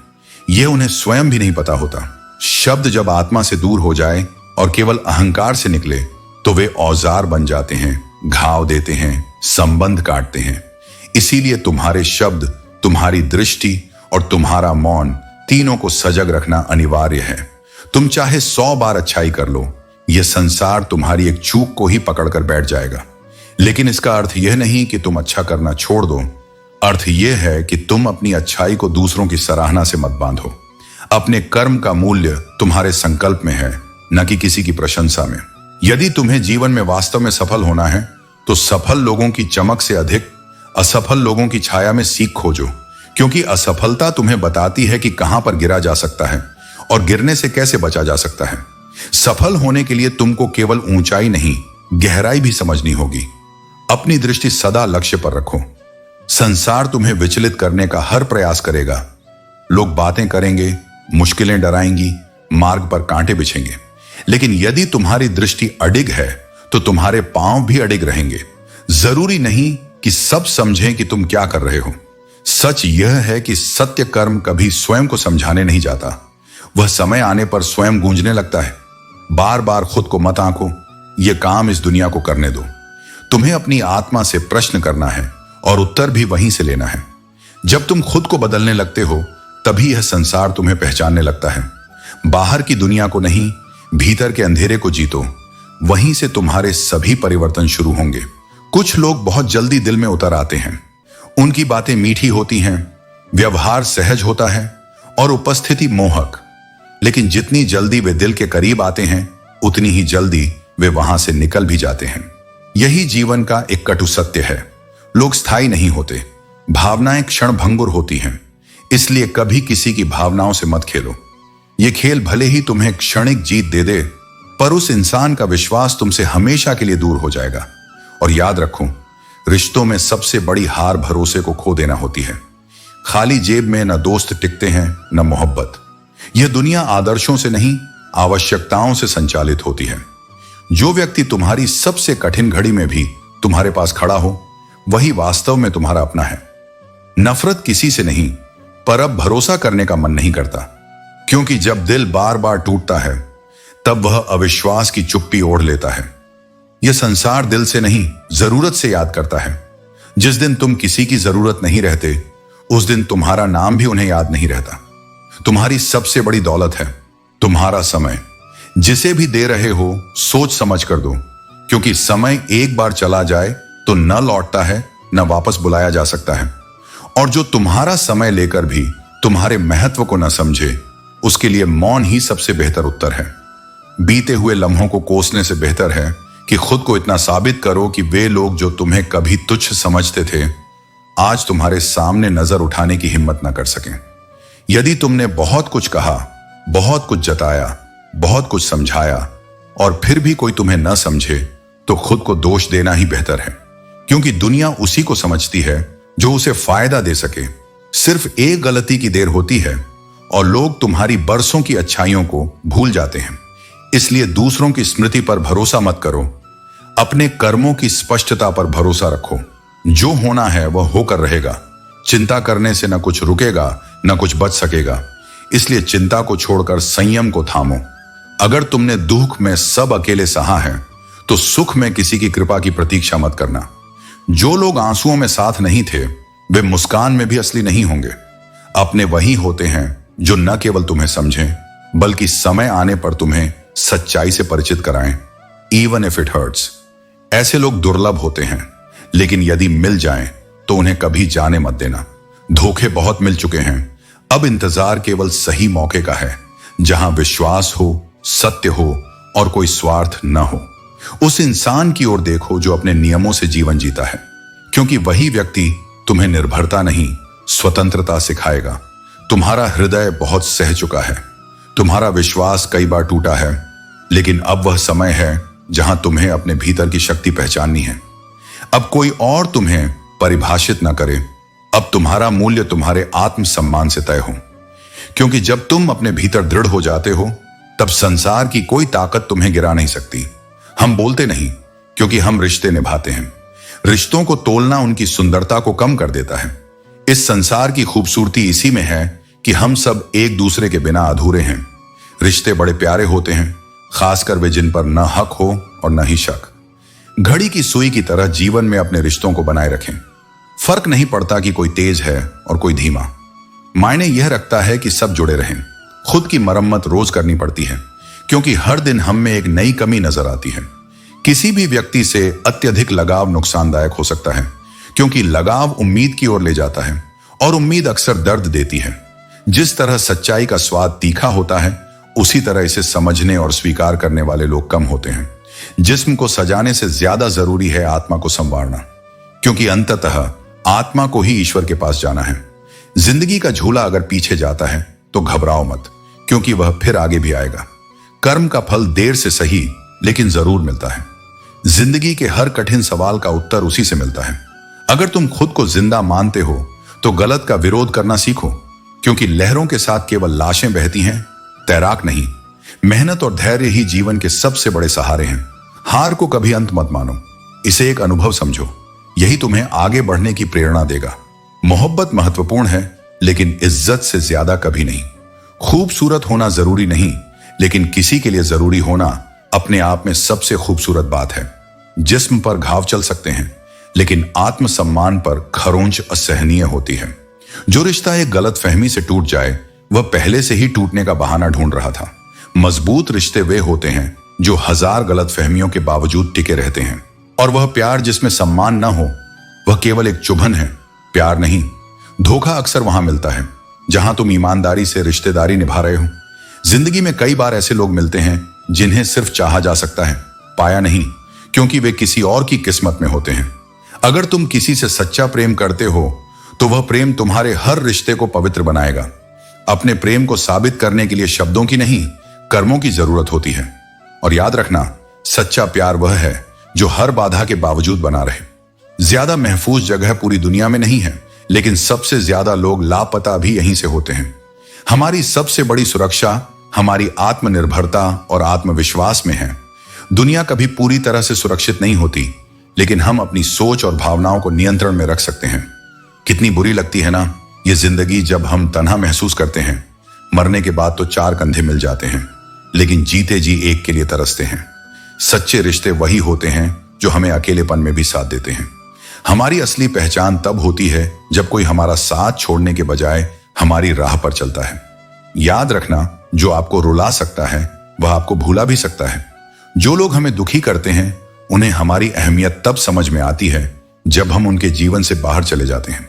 यह उन्हें स्वयं भी नहीं पता होता। शब्द जब आत्मा से दूर हो जाए और केवल अहंकार से निकले तो वे औजार बन जाते हैं, घाव देते हैं, संबंध काटते हैं। इसीलिए तुम्हारे शब्द, तुम्हारी दृष्टि और तुम्हारा मौन, तीनों को सजग रखना अनिवार्य है। तुम चाहे 100 बार अच्छाई कर लो, यह संसार तुम्हारी एक चूक को ही पकड़कर बैठ जाएगा। लेकिन इसका अर्थ यह नहीं कि तुम अच्छा करना छोड़ दो। अर्थ यह है कि तुम अपनी अच्छाई को दूसरों की सराहना से मत बांधो। अपने कर्म का मूल्य तुम्हारे संकल्प में है, न कि किसी की प्रशंसा में। यदि तुम्हें जीवन में वास्तव में सफल होना है तो सफल लोगों की चमक से अधिक असफल लोगों की छाया में सीख खोजो, क्योंकि असफलता तुम्हें बताती है कि कहां पर गिरा जा सकता है और गिरने से कैसे बचा जा सकता है। सफल होने के लिए तुमको केवल ऊंचाई नहीं, गहराई भी समझनी होगी। अपनी दृष्टि सदा लक्ष्य पर रखो। संसार तुम्हें विचलित करने का हर प्रयास करेगा। लोग बातें करेंगे, मुश्किलें डराएंगी, मार्ग पर कांटे बिछेंगे, लेकिन यदि तुम्हारी दृष्टि अडिग है तो तुम्हारे पांव भी अडिग रहेंगे। जरूरी नहीं कि सब समझें कि तुम क्या कर रहे हो। सच यह है कि सत्य कर्म कभी स्वयं को समझाने नहीं जाता, वह समय आने पर स्वयं गूंजने लगता है। बार बार खुद को मत आंको, यह काम इस दुनिया को करने दो। तुम्हें अपनी आत्मा से प्रश्न करना है और उत्तर भी वहीं से लेना है। जब तुम खुद को बदलने लगते हो तभी यह संसार तुम्हें पहचानने लगता है। बाहर की दुनिया को नहीं, भीतर के अंधेरे को जीतो, वहीं से तुम्हारे सभी परिवर्तन शुरू होंगे। कुछ लोग बहुत जल्दी दिल में उतर आते हैं। उनकी बातें मीठी होती हैं, व्यवहार सहज होता है और उपस्थिति मोहक, लेकिन जितनी जल्दी वे दिल के करीब आते हैं उतनी ही जल्दी वे वहां से निकल भी जाते हैं। यही जीवन का एक कटु सत्य है। लोग स्थायी नहीं होते, भावनाएं क्षण भंगुर होती हैं। इसलिए कभी किसी की भावनाओं से मत खेलो। यह खेल भले ही तुम्हें क्षणिक जीत दे दे, पर उस इंसान का विश्वास तुमसे हमेशा के लिए दूर हो जाएगा। और याद रखो, रिश्तों में सबसे बड़ी हार भरोसे को खो देना होती है। खाली जेब में न दोस्त टिकते हैं न मोहब्बत। यह दुनिया आदर्शों से नहीं, आवश्यकताओं से संचालित होती है। जो व्यक्ति तुम्हारी सबसे कठिन घड़ी में भी तुम्हारे पास खड़ा हो, वही वास्तव में तुम्हारा अपना है। नफरत किसी से नहीं, पर अब भरोसा करने का मन नहीं करता, क्योंकि जब दिल बार बार टूटता है तब वह अविश्वास की चुप्पी ओढ़ लेता है। यह संसार दिल से नहीं, जरूरत से याद करता है। जिस दिन तुम किसी की जरूरत नहीं रहते, उस दिन तुम्हारा नाम भी उन्हें याद नहीं रहता। तुम्हारी सबसे बड़ी दौलत है तुम्हारा समय। जिसे भी दे रहे हो सोच समझ कर दो, क्योंकि समय एक बार चला जाए तो न लौटता है, न वापस बुलाया जा सकता है। और जो तुम्हारा समय लेकर भी तुम्हारे महत्व को न समझे, उसके लिए मौन ही सबसे बेहतर उत्तर है। बीते हुए लम्हों को कोसने से बेहतर है कि खुद को इतना साबित करो कि वे लोग जो तुम्हें कभी तुच्छ समझते थे, आज तुम्हारे सामने नजर उठाने की हिम्मत न कर सकें। यदि तुमने बहुत कुछ कहा, बहुत कुछ जताया, बहुत कुछ समझाया और फिर भी कोई तुम्हें न समझे, तो खुद को दोष देना ही बेहतर है, क्योंकि दुनिया उसी को समझती है जो उसे फायदा दे सके। सिर्फ एक गलती की देर होती है और लोग तुम्हारी बरसों की अच्छाइयों को भूल जाते हैं। इसलिए दूसरों की स्मृति पर भरोसा मत करो, अपने कर्मों की स्पष्टता पर भरोसा रखो। जो होना है वह होकर रहेगा। चिंता करने से न कुछ रुकेगा न कुछ बच सकेगा। इसलिए चिंता को छोड़कर संयम को थामो। अगर तुमने दुख में सब अकेले सहा है, तो सुख में किसी की कृपा की प्रतीक्षा मत करना। जो लोग आंसुओं में साथ नहीं थे, वे मुस्कान में भी असली नहीं होंगे। अपने वही होते हैं जो न केवल तुम्हें समझें, बल्कि समय आने पर तुम्हें सच्चाई से परिचित कराएं, इवन इफ इट हर्ट्स। ऐसे लोग दुर्लभ होते हैं, लेकिन यदि मिल जाएं तो उन्हें कभी जाने मत देना। धोखे बहुत मिल चुके हैं, अब इंतजार केवल सही मौके का है, जहां विश्वास हो, सत्य हो और कोई स्वार्थ न हो। उस इंसान की ओर देखो जो अपने नियमों से जीवन जीता है, क्योंकि वही व्यक्ति तुम्हें निर्भरता नहीं, स्वतंत्रता सिखाएगा। तुम्हारा हृदय बहुत सह चुका है, तुम्हारा विश्वास कई बार टूटा है, लेकिन अब वह समय है जहां तुम्हें अपने भीतर की शक्ति पहचाननी है। अब कोई और तुम्हें परिभाषित न करे, अब तुम्हारा मूल्य तुम्हारे आत्मसम्मान से तय हो। क्योंकि जब तुम अपने भीतर दृढ़ हो जाते हो, तब संसार की कोई ताकत तुम्हें गिरा नहीं सकती। हम बोलते नहीं, क्योंकि हम रिश्ते निभाते हैं। रिश्तों को तोलना उनकी सुंदरता को कम कर देता है। इस संसार की खूबसूरती इसी में है कि हम सब एक दूसरे के बिना अधूरे हैं। रिश्ते बड़े प्यारे होते हैं, खासकर वे जिन पर न हक हो और न ही शक। घड़ी की सुई की तरह जीवन में अपने रिश्तों को बनाए रखें। फर्क नहीं पड़ता कि कोई तेज है और कोई धीमा। मायने यह रखता है कि सब जुड़े रहें। खुद की मरम्मत रोज करनी पड़ती है, क्योंकि हर दिन हम में एक नई कमी नजर आती है। किसी भी व्यक्ति से अत्यधिक लगाव नुकसानदायक हो सकता है, क्योंकि लगाव उम्मीद की ओर ले जाता है और उम्मीद अक्सर दर्द देती है। जिस तरह सच्चाई का स्वाद तीखा होता है, उसी तरह इसे समझने और स्वीकार करने वाले लोग कम होते हैं। जिस्म को सजाने से ज्यादा जरूरी है आत्मा को संवारना, क्योंकि अंततः आत्मा को ही ईश्वर के पास जाना है। जिंदगी का झूला अगर पीछे जाता है तो घबराओ मत, क्योंकि वह फिर आगे भी आएगा। कर्म का फल देर से सही लेकिन जरूर मिलता है। जिंदगी के हर कठिन सवाल का उत्तर उसी से मिलता है। अगर तुम खुद को जिंदा मानते हो तो गलत का विरोध करना सीखो, क्योंकि लहरों के साथ केवल लाशें बहती हैं, तैराक नहीं। मेहनत और धैर्य ही जीवन के सबसे बड़े सहारे हैं। हार को कभी अंत मत मानो, इसे एक अनुभव समझो। यही तुम्हें आगे बढ़ने की प्रेरणा देगा। मोहब्बत महत्वपूर्ण है, लेकिन इज्जत से ज्यादा कभी नहीं। खूबसूरत होना जरूरी नहीं, लेकिन किसी के लिए जरूरी होना अपने आप में सबसे खूबसूरत बात है। जिस्म पर घाव चल सकते हैं, लेकिन आत्मसम्मान पर खरोंच असहनीय होती है। जो रिश्ता एक गलत फहमी से टूट जाए, वह पहले से ही टूटने का बहाना ढूंढ रहा था। मजबूत रिश्ते वे होते हैं जो हजार गलत फहमियों के बावजूद टिके रहते हैं। और वह प्यार जिसमें सम्मान न हो, वह केवल एक चुभन है, प्यार नहीं। धोखा अक्सर वहां मिलता है जहां तुम ईमानदारी से रिश्तेदारी निभा रहे हो। जिंदगी में कई बार ऐसे लोग मिलते हैं जिन्हें सिर्फ चाहा जा सकता है, पाया नहीं, क्योंकि वे किसी और की किस्मत में होते हैं। अगर तुम किसी से सच्चा प्रेम करते हो तो वह प्रेम तुम्हारे हर रिश्ते को पवित्र बनाएगा। अपने प्रेम को साबित करने के लिए शब्दों की नहीं, कर्मों की जरूरत होती है। और याद रखना, सच्चा प्यार वह है जो हर बाधा के बावजूद बना रहे। ज्यादा महफूज जगह पूरी दुनिया में नहीं है, लेकिन सबसे ज्यादा लोग लापता भी यहीं से होते हैं। हमारी सबसे बड़ी सुरक्षा हमारी आत्मनिर्भरता और आत्मविश्वास में है। दुनिया कभी पूरी तरह से सुरक्षित नहीं होती, लेकिन हम अपनी सोच और भावनाओं को नियंत्रण में रख सकते हैं। कितनी बुरी लगती है ना ये जिंदगी, जब हम तन्हा महसूस करते हैं। मरने के बाद तो चार कंधे मिल जाते हैं, लेकिन जीते जी एक के लिए तरसते हैं। सच्चे रिश्ते वही होते हैं जो हमें अकेलेपन में भी साथ देते हैं। हमारी असली पहचान तब होती है जब कोई हमारा साथ छोड़ने के बजाय हमारी राह पर चलता है। याद रखना, जो आपको रुला सकता है वह आपको भूला भी सकता है। जो लोग हमें दुखी करते हैं, उन्हें हमारी अहमियत तब समझ में आती है जब हम उनके जीवन से बाहर चले जाते हैं।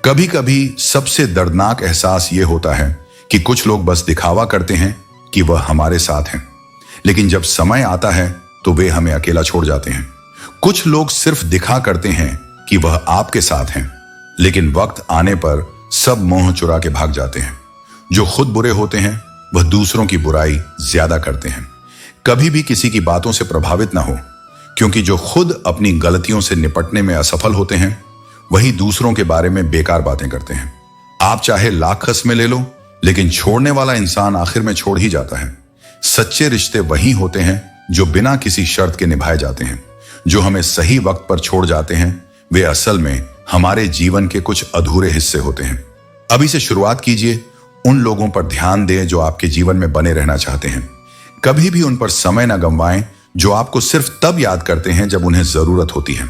कभी कभी सबसे दर्दनाक एहसास यह होता है कि कुछ लोग बस दिखावा करते हैं कि वह हमारे साथ हैं, लेकिन जब समय आता है तो वे हमें अकेला छोड़ जाते हैं। कुछ लोग सिर्फ दिखा करते हैं कि वह आपके साथ हैं, लेकिन वक्त आने पर सब मोह चुरा के भाग जाते हैं। जो खुद बुरे होते हैं वह दूसरों की बुराई ज्यादा करते हैं। कभी भी किसी की बातों से प्रभावित ना हो, क्योंकि जो खुद अपनी गलतियों से निपटने में असफल होते हैं, वही दूसरों के बारे में बेकार बातें करते हैं। आप चाहे लाख कस्में ले लो, लेकिन छोड़ने वाला इंसान आखिर में छोड़ ही जाता है। सच्चे रिश्ते वही होते हैं जो बिना किसी शर्त के निभाए जाते हैं। जो हमें सही वक्त पर छोड़ जाते हैं, वे असल में हमारे जीवन के कुछ अधूरे हिस्से होते हैं। अभी से शुरुआत कीजिए, उन लोगों पर ध्यान दें जो आपके जीवन में बने रहना चाहते हैं। कभी भी उन पर समय न गंवाएं जो आपको सिर्फ तब याद करते हैं जब उन्हें जरूरत होती है।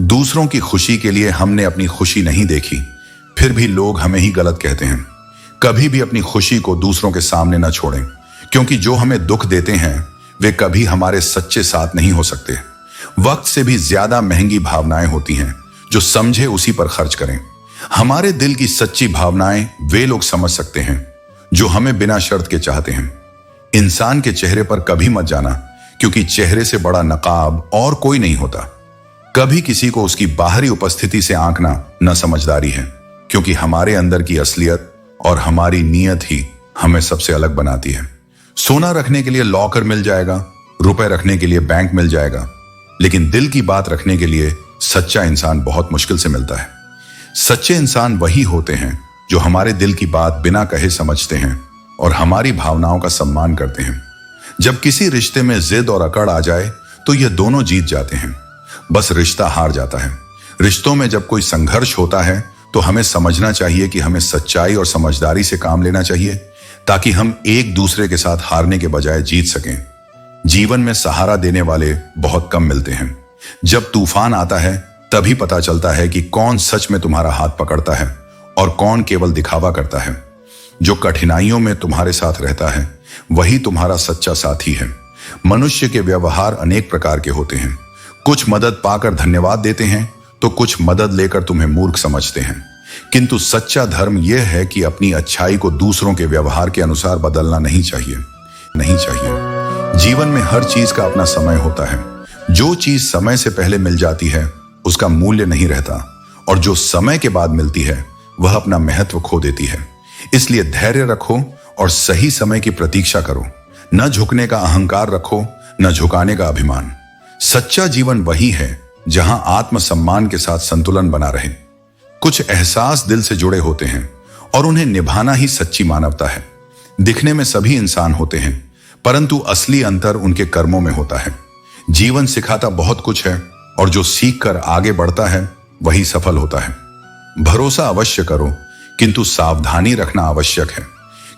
दूसरों की खुशी के लिए हमने अपनी खुशी नहीं देखी, फिर भी लोग हमें ही गलत कहते हैं। कभी भी अपनी खुशी को दूसरों के सामने न छोड़ें, क्योंकि जो हमें दुख देते हैं वे कभी हमारे सच्चे साथ नहीं हो सकते। वक्त से भी ज्यादा महंगी भावनाएं होती हैं, जो समझे उसी पर खर्च करें। हमारे दिल की सच्ची भावनाएं वे लोग समझ सकते हैं जो हमें बिना शर्त के चाहते हैं। इंसान के चेहरे पर कभी मत जाना, क्योंकि चेहरे से बड़ा नकाब और कोई नहीं होता। कभी किसी को उसकी बाहरी उपस्थिति से आंकना न समझदारी है, क्योंकि हमारे अंदर की असलियत और हमारी नीयत ही हमें सबसे अलग बनाती है। सोना रखने के लिए लॉकर मिल जाएगा, रुपए रखने के लिए बैंक मिल जाएगा, लेकिन दिल की बात रखने के लिए सच्चा इंसान बहुत मुश्किल से मिलता है। सच्चे इंसान वही होते हैं जो हमारे दिल की बात बिना कहे समझते हैं और हमारी भावनाओं का सम्मान करते हैं। जब किसी रिश्ते में जिद और अकड़ आ जाए तो ये दोनों जीत जाते हैं, बस रिश्ता हार जाता है। रिश्तों में जब कोई संघर्ष होता है तो हमें समझना चाहिए कि हमें सच्चाई और समझदारी से काम लेना चाहिए, ताकि हम एक दूसरे के साथ हारने के बजाय जीत सकें। जीवन में सहारा देने वाले बहुत कम मिलते हैं। जब तूफान आता है तभी पता चलता है कि कौन सच में तुम्हारा हाथ पकड़ता है और कौन केवल दिखावा करता है। जो कठिनाइयों में तुम्हारे साथ रहता है वही तुम्हारा सच्चा साथी है। मनुष्य के व्यवहार अनेक प्रकार के होते हैं। कुछ मदद पाकर धन्यवाद देते हैं तो कुछ मदद लेकर तुम्हें मूर्ख समझते हैं, किंतु सच्चा धर्म यह है कि अपनी अच्छाई को दूसरों के व्यवहार के अनुसार बदलना नहीं चाहिए। जीवन में हर चीज का अपना समय होता है। जो चीज समय से पहले मिल जाती है उसका मूल्य नहीं रहता, और जो समय के बाद मिलती है वह अपना महत्व खो देती है। इसलिए धैर्य रखो और सही समय की प्रतीक्षा करो। न झुकने का अहंकार रखो, न झुकाने का अभिमान। सच्चा जीवन वही है जहां आत्मसम्मान के साथ संतुलन बना रहे। कुछ एहसास दिल से जुड़े होते हैं और उन्हें निभाना ही सच्ची मानवता है। दिखने में सभी इंसान होते हैं, परंतु असली अंतर उनके कर्मों में होता है। जीवन सिखाता बहुत कुछ है और जो सीख कर आगे बढ़ता है वही सफल होता है। भरोसा अवश्य करो, किंतु सावधानी रखना आवश्यक है,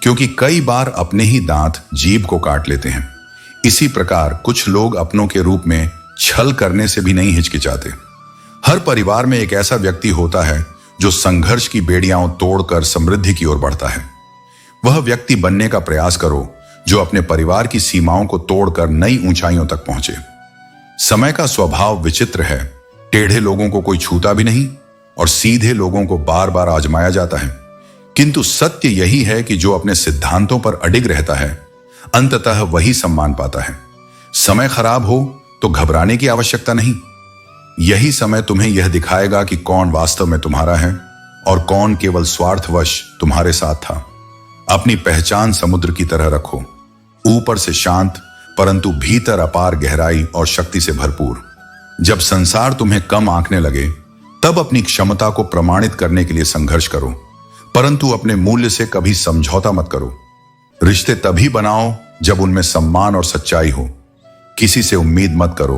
क्योंकि कई बार अपने ही दांत जीभ को काट लेते हैं। इसी प्रकार कुछ लोग अपनों के रूप में छल करने से भी नहीं हिचकिचाते। हर परिवार में एक ऐसा व्यक्ति होता है जो संघर्ष की बेड़ियां तोड़कर समृद्धि की ओर बढ़ता है। वह व्यक्ति बनने का प्रयास करो जो अपने परिवार की सीमाओं को तोड़कर नई ऊंचाइयों तक पहुंचे। समय का स्वभाव विचित्र है। टेढ़े लोगों को कोई छूता भी नहीं और सीधे लोगों को बार बार आजमाया जाता है, किंतु सत्य यही है कि जो अपने सिद्धांतों पर अडिग रहता है अंततः वही सम्मान पाता है। समय खराब हो तो घबराने की आवश्यकता नहीं। यही समय तुम्हें यह दिखाएगा कि कौन वास्तव में तुम्हारा है और कौन केवल स्वार्थवश तुम्हारे साथ था। अपनी पहचान समुद्र की तरह रखो, ऊपर से शांत परंतु भीतर अपार गहराई और शक्ति से भरपूर। जब संसार तुम्हें कम आंकने लगे तब अपनी क्षमता को प्रमाणित करने के लिए संघर्ष करो, परंतु अपने मूल्य से कभी समझौता मत करो। रिश्ते तभी बनाओ जब उनमें सम्मान और सच्चाई हो। किसी से उम्मीद मत करो,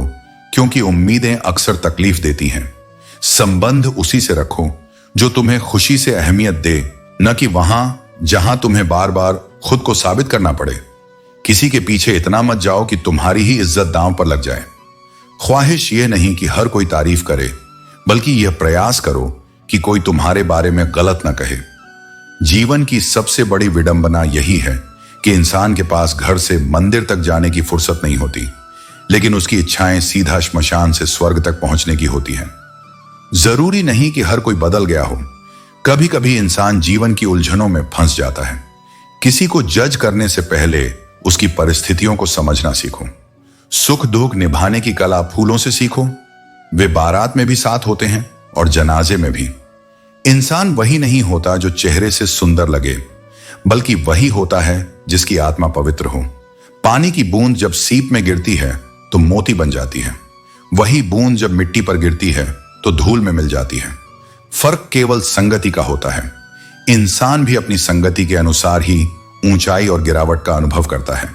क्योंकि उम्मीदें अक्सर तकलीफ देती हैं। संबंध उसी से रखो जो तुम्हें खुशी से अहमियत दे, न कि वहां जहां तुम्हें बार बार खुद को साबित करना पड़े। किसी के पीछे इतना मत जाओ कि तुम्हारी ही इज्जत दांव पर लग जाए। ख्वाहिश यह नहीं कि हर कोई तारीफ करे, बल्कि यह प्रयास करो कि कोई तुम्हारे बारे में गलत न कहे। जीवन की सबसे बड़ी विडंबना यही है कि इंसान के पास घर से मंदिर तक जाने की फुर्सत नहीं होती, लेकिन उसकी इच्छाएं सीधा श्मशान से स्वर्ग तक पहुंचने की होती हैं। जरूरी नहीं कि हर कोई बदल गया हो। कभी कभी इंसान जीवन की उलझनों में फंस जाता है। किसी को जज करने से पहले उसकी परिस्थितियों को समझना सीखो। सुख दुख निभाने की कला फूलों से सीखो। वे बारात में भी साथ होते हैं और जनाजे में भी। इंसान वही नहीं होता जो चेहरे से सुंदर लगे, बल्कि वही होता है जिसकी आत्मा पवित्र हो। पानी की बूंद जब सीप में गिरती है तो मोती बन जाती है, वही बूंद जब मिट्टी पर गिरती है तो धूल में मिल जाती है। फर्क केवल संगति का होता है। इंसान भी अपनी संगति के अनुसार ही ऊंचाई और गिरावट का अनुभव करता है।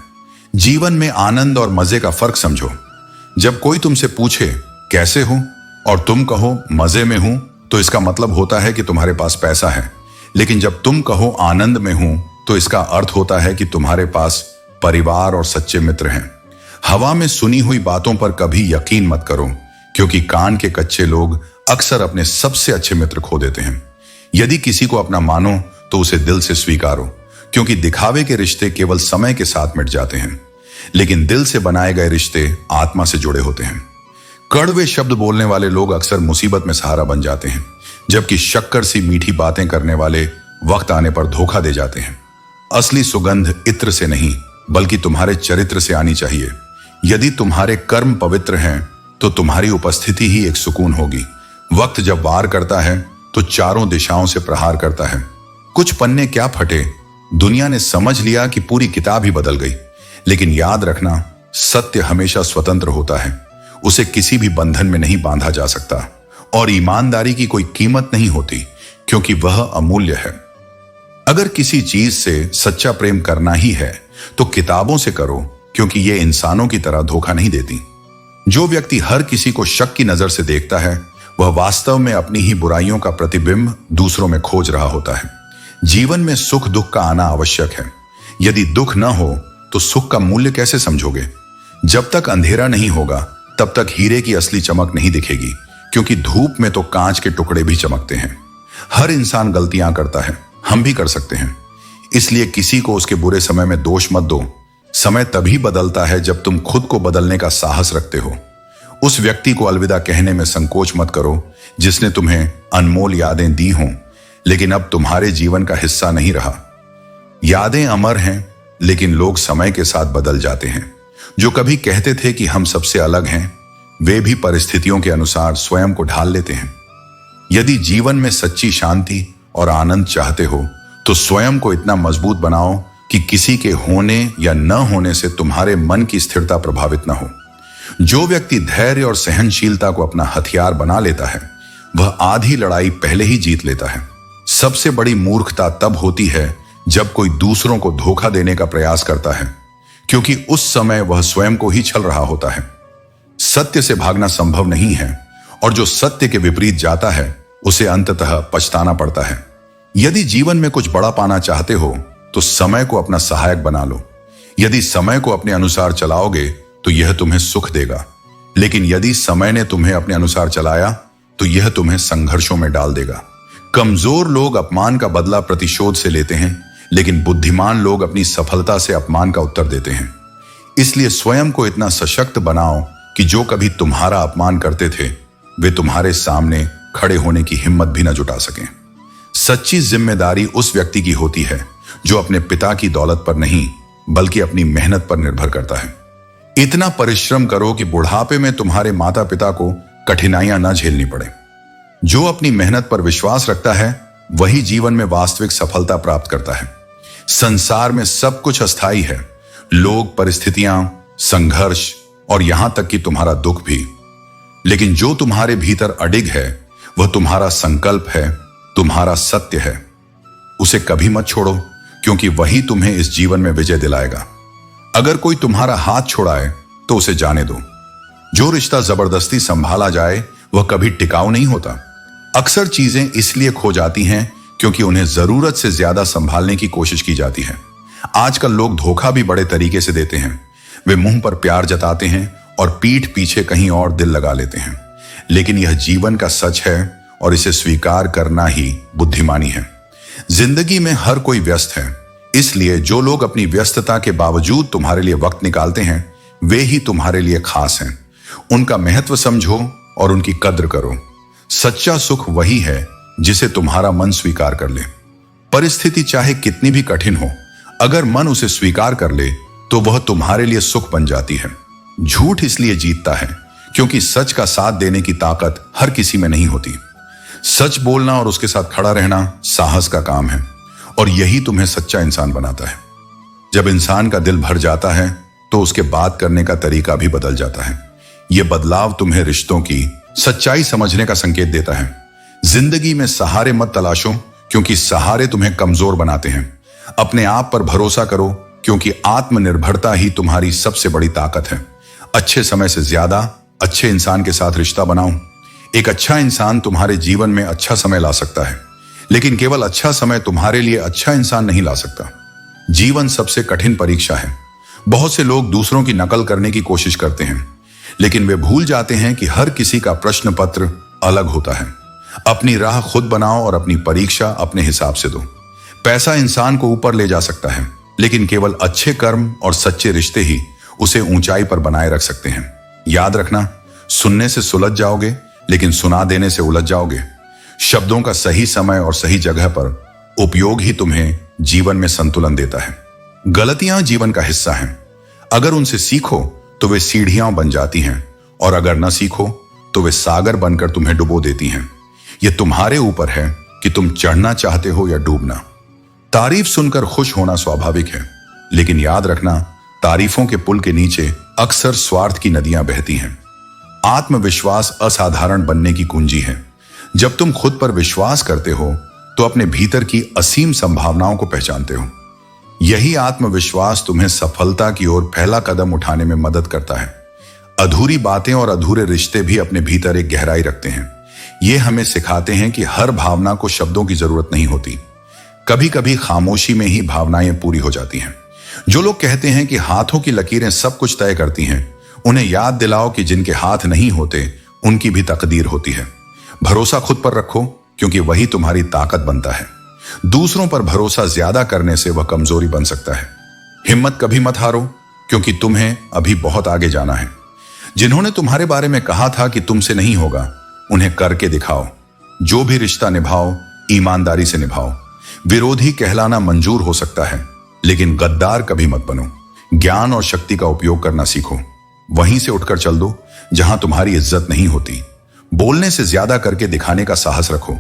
जीवन में आनंद और मजे का फर्क समझो। जब कोई तुमसे पूछे कैसे हो और तुम कहो मजे में हूं, तो इसका मतलब होता है कि तुम्हारे पास पैसा है। लेकिन जब तुम कहो आनंद में हूं, तो इसका अर्थ होता है कि तुम्हारे पास परिवार और सच्चे मित्र हैं। हवा में सुनी हुई बातों पर कभी यकीन मत करो, क्योंकि कान के कच्चे लोग अक्सर अपने सबसे अच्छे मित्र खो देते हैं। यदि किसी को अपना मानो तो उसे दिल से स्वीकारो, क्योंकि दिखावे के रिश्ते केवल समय के साथ मिट जाते हैं, लेकिन दिल से बनाए गए रिश्ते आत्मा से जुड़े होते हैं। कड़वे शब्द बोलने वाले लोग अक्सर मुसीबत में सहारा बन जाते हैं, जबकि शक्कर सी मीठी बातें करने वाले वक्त आने पर धोखा दे जाते हैं। असली सुगंध इत्र से नहीं, बल्कि तुम्हारे चरित्र से आनी चाहिए। यदि तुम्हारे कर्म पवित्र हैं तो तुम्हारी उपस्थिति ही एक सुकून होगी। वक्त जब वार करता है तो चारों दिशाओं से प्रहार करता है। कुछ पन्ने क्या फटे, दुनिया ने समझ लिया कि पूरी किताब ही बदल गई। लेकिन याद रखना, सत्य हमेशा स्वतंत्र होता है, उसे किसी भी बंधन में नहीं बांधा जा सकता। और ईमानदारी की कोई कीमत नहीं होती, क्योंकि वह अमूल्य है। अगर किसी चीज से सच्चा प्रेम करना ही है तो किताबों से करो, क्योंकि ये इंसानों की तरह धोखा नहीं देती। जो व्यक्ति हर किसी को शक की नजर से देखता है, वह वास्तव में अपनी ही बुराइयों का प्रतिबिंब दूसरों में खोज रहा होता है। जीवन में सुख दुख का आना आवश्यक है। यदि दुख न हो तो सुख का मूल्य कैसे समझोगे? जब तक अंधेरा नहीं होगा तब तक हीरे की असली चमक नहीं दिखेगी, क्योंकि धूप में तो कांच के टुकड़े भी चमकते हैं। हर इंसान गलतियां करता है, हम भी कर सकते हैं। इसलिए किसी को उसके बुरे समय में दोष मत दो। समय तभी बदलता है जब तुम खुद को बदलने का साहस रखते हो। उस व्यक्ति को अलविदा कहने में संकोच मत करो जिसने तुम्हें अनमोल यादें दी हों, लेकिन अब तुम्हारे जीवन का हिस्सा नहीं रहा। यादें अमर हैं, लेकिन लोग समय के साथ बदल जाते हैं। जो कभी कहते थे कि हम सबसे अलग हैं, वे भी परिस्थितियों के अनुसार स्वयं को ढाल लेते हैं। यदि जीवन में सच्ची शांति और आनंद चाहते हो तो स्वयं को इतना मजबूत बनाओ कि किसी के होने या न होने से तुम्हारे मन की स्थिरता प्रभावित न हो। जो व्यक्ति धैर्य और सहनशीलता को अपना हथियार बना लेता है वह आधी लड़ाई पहले ही जीत लेता है। सबसे बड़ी मूर्खता तब होती है जब कोई दूसरों को धोखा देने का प्रयास करता है, क्योंकि उस समय वह स्वयं को ही छल रहा होता है। सत्य से भागना संभव नहीं है और जो सत्य के विपरीत जाता है उसे अंततः पछताना पड़ता है। यदि जीवन में कुछ बड़ा पाना चाहते हो तो समय को अपना सहायक बना लो। यदि समय को अपने अनुसार चलाओगे तो यह तुम्हें सुख देगा, लेकिन यदि समय ने तुम्हें अपने अनुसार चलाया तो यह तुम्हें संघर्षों में डाल देगा। कमजोर लोग अपमान का बदला प्रतिशोध से लेते हैं, लेकिन बुद्धिमान लोग अपनी सफलता से अपमान का उत्तर देते हैं। इसलिए स्वयं को इतना सशक्त बनाओ कि जो कभी तुम्हारा अपमान करते थे वे तुम्हारे सामने खड़े होने की हिम्मत भी न जुटा सकें। सच्ची जिम्मेदारी उस व्यक्ति की होती है जो अपने पिता की दौलत पर नहीं बल्कि अपनी मेहनत पर निर्भर करता है। इतना परिश्रम करो कि बुढ़ापे में तुम्हारे माता पिता को कठिनाइयां न झेलनी पड़े। जो अपनी मेहनत पर विश्वास रखता है वही जीवन में वास्तविक सफलता प्राप्त करता है। संसार में सब कुछ अस्थायी है, लोग, परिस्थितियां, संघर्ष और यहां तक कि तुम्हारा दुख भी। लेकिन जो तुम्हारे भीतर अडिग है वह तुम्हारा संकल्प है, तुम्हारा सत्य है। उसे कभी मत छोड़ो, क्योंकि वही तुम्हें इस जीवन में विजय दिलाएगा। अगर कोई तुम्हारा हाथ छुड़ाए तो उसे जाने दो। जो रिश्ता जबरदस्ती संभाला जाए वह कभी टिकाऊ नहीं होता। अक्सर चीजें इसलिए खो जाती हैं क्योंकि उन्हें जरूरत से ज्यादा संभालने की कोशिश की जाती है। आजकल लोग धोखा भी बड़े तरीके से देते हैं। वे मुंह पर प्यार जताते हैं और पीठ पीछे कहीं और दिल लगा लेते हैं। लेकिन यह जीवन का सच है और इसे स्वीकार करना ही बुद्धिमानी है। जिंदगी में हर कोई व्यस्त है, इसलिए जो लोग अपनी व्यस्तता के बावजूद तुम्हारे लिए वक्त निकालते हैं वे ही तुम्हारे लिए खास हैं। उनका महत्व समझो और उनकी कद्र करो। सच्चा सुख वही है जिसे तुम्हारा मन स्वीकार कर ले। परिस्थिति चाहे कितनी भी कठिन हो, अगर मन उसे स्वीकार कर ले तो वह तुम्हारे लिए सुख बन जाती है। झूठ इसलिए जीतता है क्योंकि सच का साथ देने की ताकत हर किसी में नहीं होती। सच बोलना और उसके साथ खड़ा रहना साहस का काम है और यही तुम्हें सच्चा इंसान बनाता है। जब इंसान का दिल भर जाता है तो उसके बात करने का तरीका भी बदल जाता है। यह बदलाव तुम्हें रिश्तों की सच्चाई समझने का संकेत देता है। जिंदगी में सहारे मत तलाशो, क्योंकि सहारे तुम्हें कमजोर बनाते हैं। अपने आप पर भरोसा करो, क्योंकि आत्मनिर्भरता ही तुम्हारी सबसे बड़ी ताकत है। अच्छे समय से ज्यादा अच्छे इंसान के साथ रिश्ता बनाओ। एक अच्छा इंसान तुम्हारे जीवन में अच्छा समय ला सकता है, लेकिन केवल अच्छा समय तुम्हारे लिए अच्छा इंसान नहीं ला सकता। जीवन सबसे कठिन परीक्षा है। बहुत से लोग दूसरों की नकल करने की कोशिश करते हैं, लेकिन वे भूल जाते हैं कि हर किसी का प्रश्न पत्र अलग होता है। अपनी राह खुद बनाओ और अपनी परीक्षा अपने हिसाब से दो। पैसा इंसान को ऊपर ले जा सकता है, लेकिन केवल अच्छे कर्म और सच्चे रिश्ते ही उसे ऊंचाई पर बनाए रख सकते हैं। याद रखना, सुनने से सुलझ जाओगे, लेकिन सुना देने से उलझ जाओगे। शब्दों का सही समय और सही जगह पर उपयोग ही तुम्हें जीवन में संतुलन देता है। गलतियां जीवन का हिस्सा हैं। अगर उनसे सीखो तो वे सीढ़ियां बन जाती हैं, और अगर न सीखो तो वे सागर बनकर तुम्हें डुबो देती हैं। यह तुम्हारे ऊपर है कि तुम चढ़ना चाहते हो या डूबना। तारीफ सुनकर खुश होना स्वाभाविक है, लेकिन याद रखना, तारीफों के पुल के नीचे अक्सर स्वार्थ की नदियां बहती हैं। आत्मविश्वास असाधारण बनने की कुंजी है। जब तुम खुद पर विश्वास करते हो तो अपने भीतर की असीम संभावनाओं को पहचानते हो। यही आत्मविश्वास तुम्हें सफलता की ओर पहला कदम उठाने में मदद करता है। अधूरी बातें और अधूरे रिश्ते भी अपने भीतर एक गहराई रखते हैं। ये हमें सिखाते हैं कि हर भावना को शब्दों की जरूरत नहीं होती। कभी कभी खामोशी में ही भावनाएं पूरी हो जाती हैं। जो लोग कहते हैं कि हाथों की लकीरें सब कुछ तय करती हैं, उन्हें याद दिलाओ कि जिनके हाथ नहीं होते उनकी भी तकदीर होती है। भरोसा खुद पर रखो, क्योंकि वही तुम्हारी ताकत बनता है। दूसरों पर भरोसा ज्यादा करने से वह कमजोरी बन सकता है। हिम्मत कभी मत हारो, क्योंकि तुम्हें अभी बहुत आगे जाना है। जिन्होंने तुम्हारे बारे में कहा था कि तुमसे नहीं होगा, उन्हें करके दिखाओ। जो भी रिश्ता निभाओ, ईमानदारी से निभाओ। विरोधी कहलाना मंजूर हो सकता है, लेकिन गद्दार कभी मत बनो। ज्ञान और शक्ति का उपयोग करना सीखो। वहीं से उठकर चल दो जहां तुम्हारी इज्जत नहीं होती। बोलने से ज्यादा करके दिखाने का साहस रखो,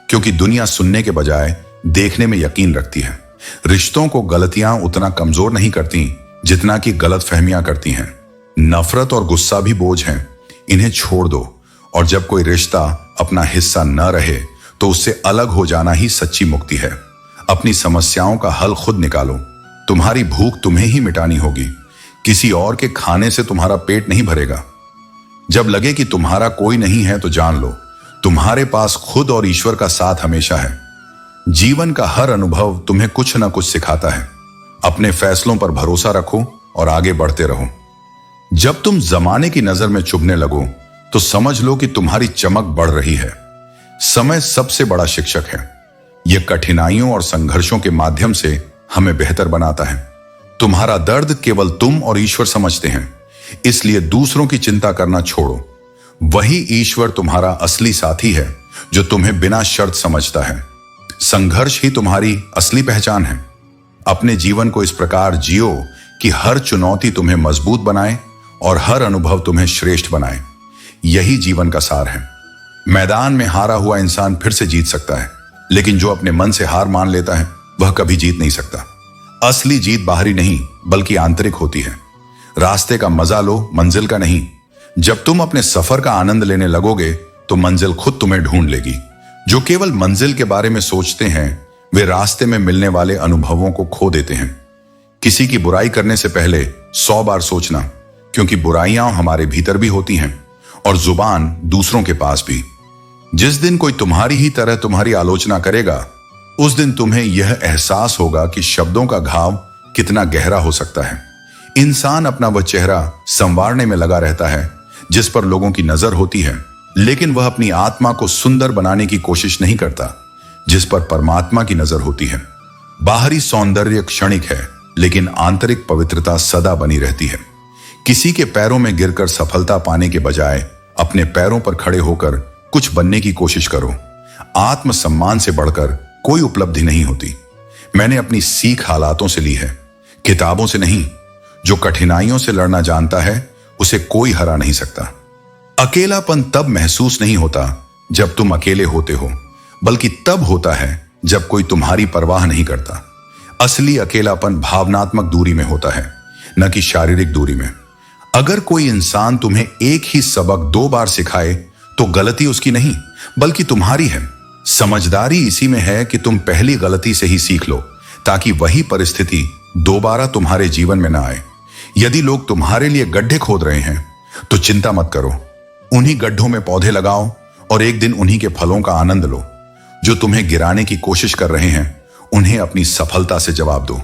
क्योंकि दुनिया सुनने के बजाय देखने में यकीन रखती है। रिश्तों को गलतियां उतना कमजोर नहीं करती जितना कि गलतफहमियां करती हैं। नफरत और गुस्सा भी बोझ हैं, इन्हें छोड़ दो। और जब कोई रिश्ता अपना हिस्सा न रहे तो उससे अलग हो जाना ही सच्ची मुक्ति है। अपनी समस्याओं का हल खुद निकालो। तुम्हारी भूख तुम्हें ही मिटानी होगी, किसी और के खाने से तुम्हारा पेट नहीं भरेगा। जब लगे कि तुम्हारा कोई नहीं है तो जान लो, तुम्हारे पास खुद और ईश्वर का साथ हमेशा है। जीवन का हर अनुभव तुम्हें कुछ ना कुछ सिखाता है। अपने फैसलों पर भरोसा रखो और आगे बढ़ते रहो। जब तुम जमाने की नजर में चुभने लगो तो समझ लो कि तुम्हारी चमक बढ़ रही है। समय सबसे बड़ा शिक्षक है। यह कठिनाइयों और संघर्षों के माध्यम से हमें बेहतर बनाता है। तुम्हारा दर्द केवल तुम और ईश्वर समझते हैं, इसलिए दूसरों की चिंता करना छोड़ो। वही ईश्वर तुम्हारा असली साथी है जो तुम्हें बिना शर्त समझता है। संघर्ष ही तुम्हारी असली पहचान है। अपने जीवन को इस प्रकार जियो कि हर चुनौती तुम्हें मजबूत बनाए और हर अनुभव तुम्हें श्रेष्ठ बनाए। यही जीवन का सार है। मैदान में हारा हुआ इंसान फिर से जीत सकता है, लेकिन जो अपने मन से हार मान लेता है वह कभी जीत नहीं सकता। असली जीत बाहरी नहीं बल्कि आंतरिक होती है। रास्ते का मजा लो, मंजिल का नहीं। जब तुम अपने सफर का आनंद लेने लगोगे तो मंजिल खुद तुम्हें ढूंढ लेगी। जो केवल मंजिल के बारे में सोचते हैं वे रास्ते में मिलने वाले अनुभवों को खो देते हैं। किसी की बुराई करने से पहले 100 बार सोचना, क्योंकि बुराइयां हमारे भीतर भी होती हैं और जुबान दूसरों के पास भी। जिस दिन कोई तुम्हारी ही तरह तुम्हारी आलोचना करेगा, उस दिन तुम्हें यह एहसास होगा कि शब्दों का घाव कितना गहरा हो सकता है। इंसान अपना वह चेहरा संवारने में लगा रहता है जिस पर लोगों की नजर होती है, लेकिन वह अपनी आत्मा को सुंदर बनाने की कोशिश नहीं करता जिस पर परमात्मा की नजर होती है। बाहरी सौंदर्य क्षणिक है, लेकिन आंतरिक पवित्रता सदा बनी रहती है। किसी के पैरों में गिरकर सफलता पाने के बजाय अपने पैरों पर खड़े होकर कुछ बनने की कोशिश करो। आत्मसम्मान से बढ़कर कोई उपलब्धि नहीं होती। मैंने अपनी सीख हालातों से ली है, किताबों से नहीं। जो कठिनाइयों से लड़ना जानता है उसे कोई हरा नहीं सकता। अकेलापन तब महसूस नहीं होता जब तुम अकेले होते हो, बल्कि तब होता है जब कोई तुम्हारी परवाह नहीं करता। असली अकेलापन भावनात्मक दूरी में होता है, न कि शारीरिक दूरी में। अगर कोई इंसान तुम्हें एक ही सबक 2 बार सिखाए तो गलती उसकी नहीं बल्कि तुम्हारी है। समझदारी इसी में है कि तुम पहली गलती से ही सीख लो, ताकि वही परिस्थिति दोबारा तुम्हारे जीवन में ना आए। यदि लोग तुम्हारे लिए गड्ढे खोद रहे हैं तो चिंता मत करो। उन्हीं गड्ढों में पौधे लगाओ और एक दिन उन्हीं के फलों का आनंद लो। जो तुम्हें गिराने की कोशिश कर रहे हैं उन्हें अपनी सफलता से जवाब दो।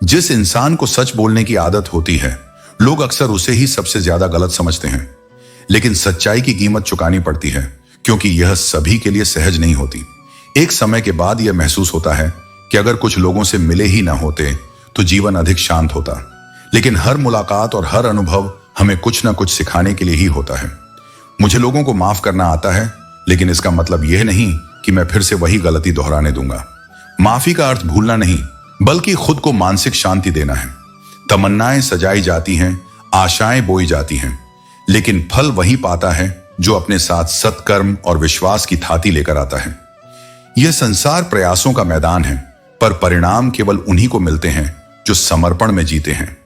जिस इंसान को सच बोलने की आदत होती है, लोग अक्सर उसे ही सबसे ज्यादा गलत समझते हैं। लेकिन सच्चाई की कीमत चुकानी पड़ती है, क्योंकि यह सभी के लिए सहज नहीं होती। एक समय के बाद यह महसूस होता है कि अगर कुछ लोगों से मिले ही ना होते तो जीवन अधिक शांत होता। लेकिन हर मुलाकात और हर अनुभव हमें कुछ ना कुछ सिखाने के लिए ही होता है। मुझे लोगों को माफ करना आता है, लेकिन इसका मतलब यह नहीं कि मैं फिर से वही गलती दोहराने दूंगा। माफी का अर्थ भूलना नहीं, बल्कि खुद को मानसिक शांति देना है। तमन्नाएं सजाई जाती हैं, आशाएं बोई जाती हैं, लेकिन फल वही पाता है जो अपने साथ सत्कर्म और विश्वास की थाती लेकर आता है। यह संसार प्रयासों का मैदान है, पर परिणाम केवल उन्हीं को मिलते हैं जो समर्पण में जीते हैं।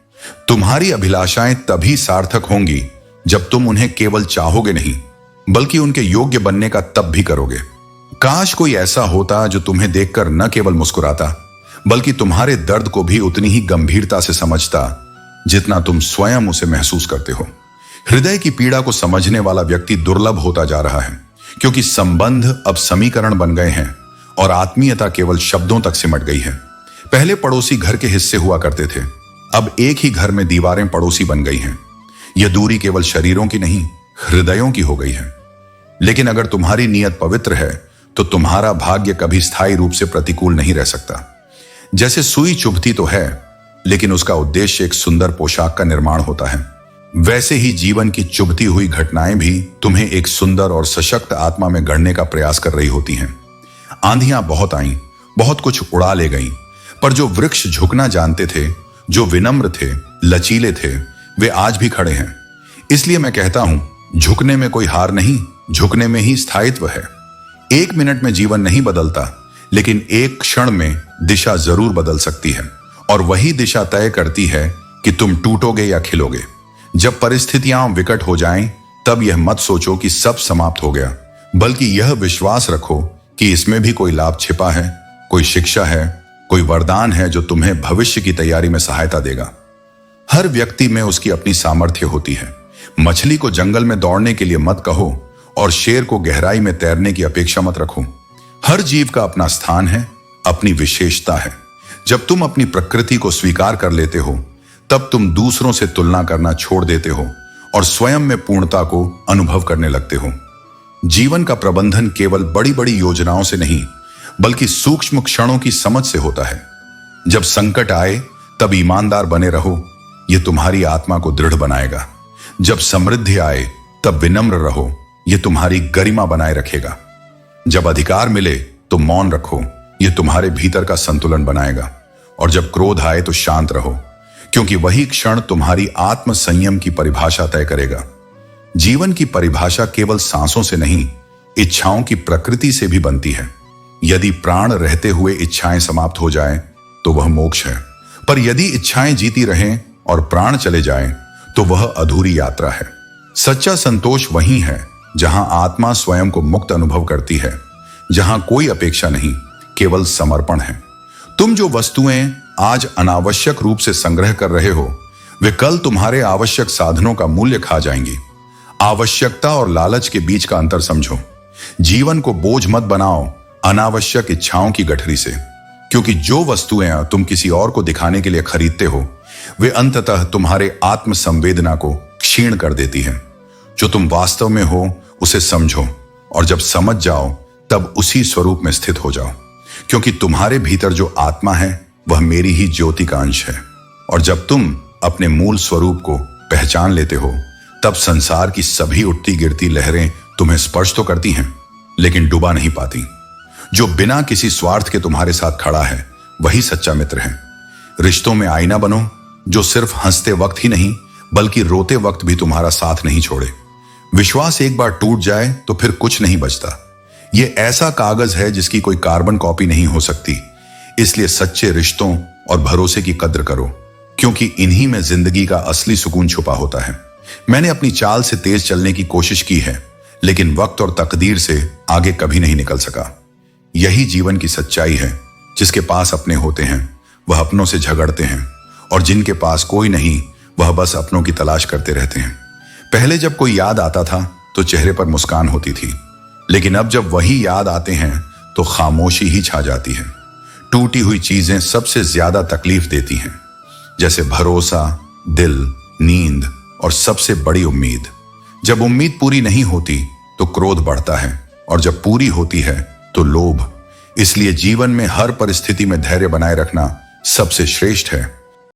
तुम्हारी अभिलाषाएं तभी सार्थक होंगी जब तुम उन्हें केवल चाहोगे नहीं, बल्कि उनके योग्य बनने का तब भी करोगे। काश कोई ऐसा होता जो तुम्हें देखकर न केवल मुस्कुराता, बल्कि तुम्हारे दर्द को भी उतनी ही गंभीरता से समझता जितना तुम स्वयं उसे महसूस करते हो। हृदय की पीड़ा को समझने वाला व्यक्ति दुर्लभ होता जा रहा है, क्योंकि संबंध अब समीकरण बन गए हैं और आत्मीयता केवल शब्दों तक सिमट गई है। पहले पड़ोसी घर के हिस्से हुआ करते थे, अब एक ही घर में दीवारें पड़ोसी बन गई हैं। यह दूरी केवल शरीरों की नहीं, हृदयों की हो गई है। लेकिन अगर तुम्हारी नीयत पवित्र है तो तुम्हारा भाग्य कभी स्थायी रूप से प्रतिकूल नहीं रह सकता। जैसे सुई चुभती तो है, लेकिन उसका उद्देश्य एक सुंदर पोशाक का निर्माण होता है, वैसे ही जीवन की चुभती हुई घटनाएं भी तुम्हें एक सुंदर और सशक्त आत्मा में गढ़ने का प्रयास कर रही होती हैं। आंधियां बहुत आईं, बहुत कुछ उड़ा ले गईं, पर जो वृक्ष झुकना जानते थे, जो विनम्र थे, लचीले थे, वे आज भी खड़े हैं। इसलिए मैं कहता हूं, झुकने में कोई हार नहीं, झुकने में ही स्थायित्व है। 1 मिनट में जीवन नहीं बदलता, लेकिन एक क्षण में दिशा जरूर बदल सकती है, और वही दिशा तय करती है कि तुम टूटोगे या खिलोगे। जब परिस्थितियां विकट हो जाएं, तब यह मत सोचो कि सब समाप्त हो गया, बल्कि यह विश्वास रखो कि इसमें भी कोई लाभ छिपा है, कोई शिक्षा है, कोई वरदान है जो तुम्हें भविष्य की तैयारी में सहायता देगा। हर व्यक्ति में उसकी अपनी सामर्थ्य होती है। मछली को जंगल में दौड़ने के लिए मत कहो और शेर को गहराई में तैरने की अपेक्षा मत रखो। हर जीव का अपना स्थान है, अपनी विशेषता है। जब तुम अपनी प्रकृति को स्वीकार कर लेते हो, तब तुम दूसरों से तुलना करना छोड़ देते हो और स्वयं में पूर्णता को अनुभव करने लगते हो। जीवन का प्रबंधन केवल बड़ी बड़ी योजनाओं से नहीं, बल्कि सूक्ष्म क्षणों की समझ से होता है। जब संकट आए तब ईमानदार बने रहो, यह तुम्हारी आत्मा को दृढ़ बनाएगा। जब समृद्धि आए तब विनम्र रहो, यह तुम्हारी गरिमा बनाए रखेगा। जब अधिकार मिले तो मौन रखो, यह तुम्हारे भीतर का संतुलन बनाएगा। और जब क्रोध आए तो शांत रहो, क्योंकि वही क्षण तुम्हारी आत्म संयम की परिभाषा तय करेगा। जीवन की परिभाषा केवल सांसों से नहीं, इच्छाओं की प्रकृति से भी बनती है। यदि प्राण रहते हुए इच्छाएं समाप्त हो जाएं, तो वह मोक्ष है। पर यदि इच्छाएं जीती रहें और प्राण चले जाएं, तो वह अधूरी यात्रा है। सच्चा संतोष वही है जहां आत्मा स्वयं को मुक्त अनुभव करती है, जहां कोई अपेक्षा नहीं, केवल समर्पण है। तुम जो वस्तुएं आज अनावश्यक रूप से संग्रह कर रहे हो, वे कल तुम्हारे आवश्यक साधनों का मूल्य खा जाएंगी। आवश्यकता और लालच के बीच का अंतर समझो। जीवन को बोझ मत बनाओ अनावश्यक इच्छाओं की गठरी से, क्योंकि जो वस्तुएं तुम किसी और को दिखाने के लिए खरीदते हो, वे अंततः तुम्हारे आत्म संवेदना को क्षीण कर देती हैं। जो तुम वास्तव में हो उसे समझो, और जब समझ जाओ तब उसी स्वरूप में स्थित हो जाओ, क्योंकि तुम्हारे भीतर जो आत्मा है वह मेरी ही ज्योति का अंश है। और जब तुम अपने मूल स्वरूप को पहचान लेते हो, तब संसार की सभी उठती गिरती लहरें तुम्हें स्पर्श तो करती हैं, लेकिन डुबा नहीं पाती। जो बिना किसी स्वार्थ के तुम्हारे साथ खड़ा है, वही सच्चा मित्र है। रिश्तों में आईना बनो, जो सिर्फ हंसते वक्त ही नहीं, बल्कि रोते वक्त भी तुम्हारा साथ नहीं छोड़े। विश्वास एक बार टूट जाए तो फिर कुछ नहीं बचता। यह ऐसा कागज है जिसकी कोई कार्बन कॉपी नहीं हो सकती। इसलिए सच्चे रिश्तों और भरोसे की कद्र करो, क्योंकि इन्हीं में जिंदगी का असली सुकून छुपा होता है। मैंने अपनी चाल से तेज चलने की कोशिश की है, लेकिन वक्त और तकदीर से आगे कभी नहीं निकल सका। यही जीवन की सच्चाई है। जिसके पास अपने होते हैं वह अपनों से झगड़ते हैं, और जिनके पास कोई नहीं वह बस अपनों की तलाश करते रहते हैं। पहले जब कोई याद आता था तो चेहरे पर मुस्कान होती थी, लेकिन अब जब वही याद आते हैं तो खामोशी ही छा जाती है। टूटी हुई चीजें सबसे ज्यादा तकलीफ देती हैं, जैसे भरोसा, दिल, नींद और सबसे बड़ी उम्मीद। जब उम्मीद पूरी नहीं होती तो क्रोध बढ़ता है, और जब पूरी होती है तो लोभ। इसलिए जीवन में हर परिस्थिति में धैर्य बनाए रखना सबसे श्रेष्ठ है।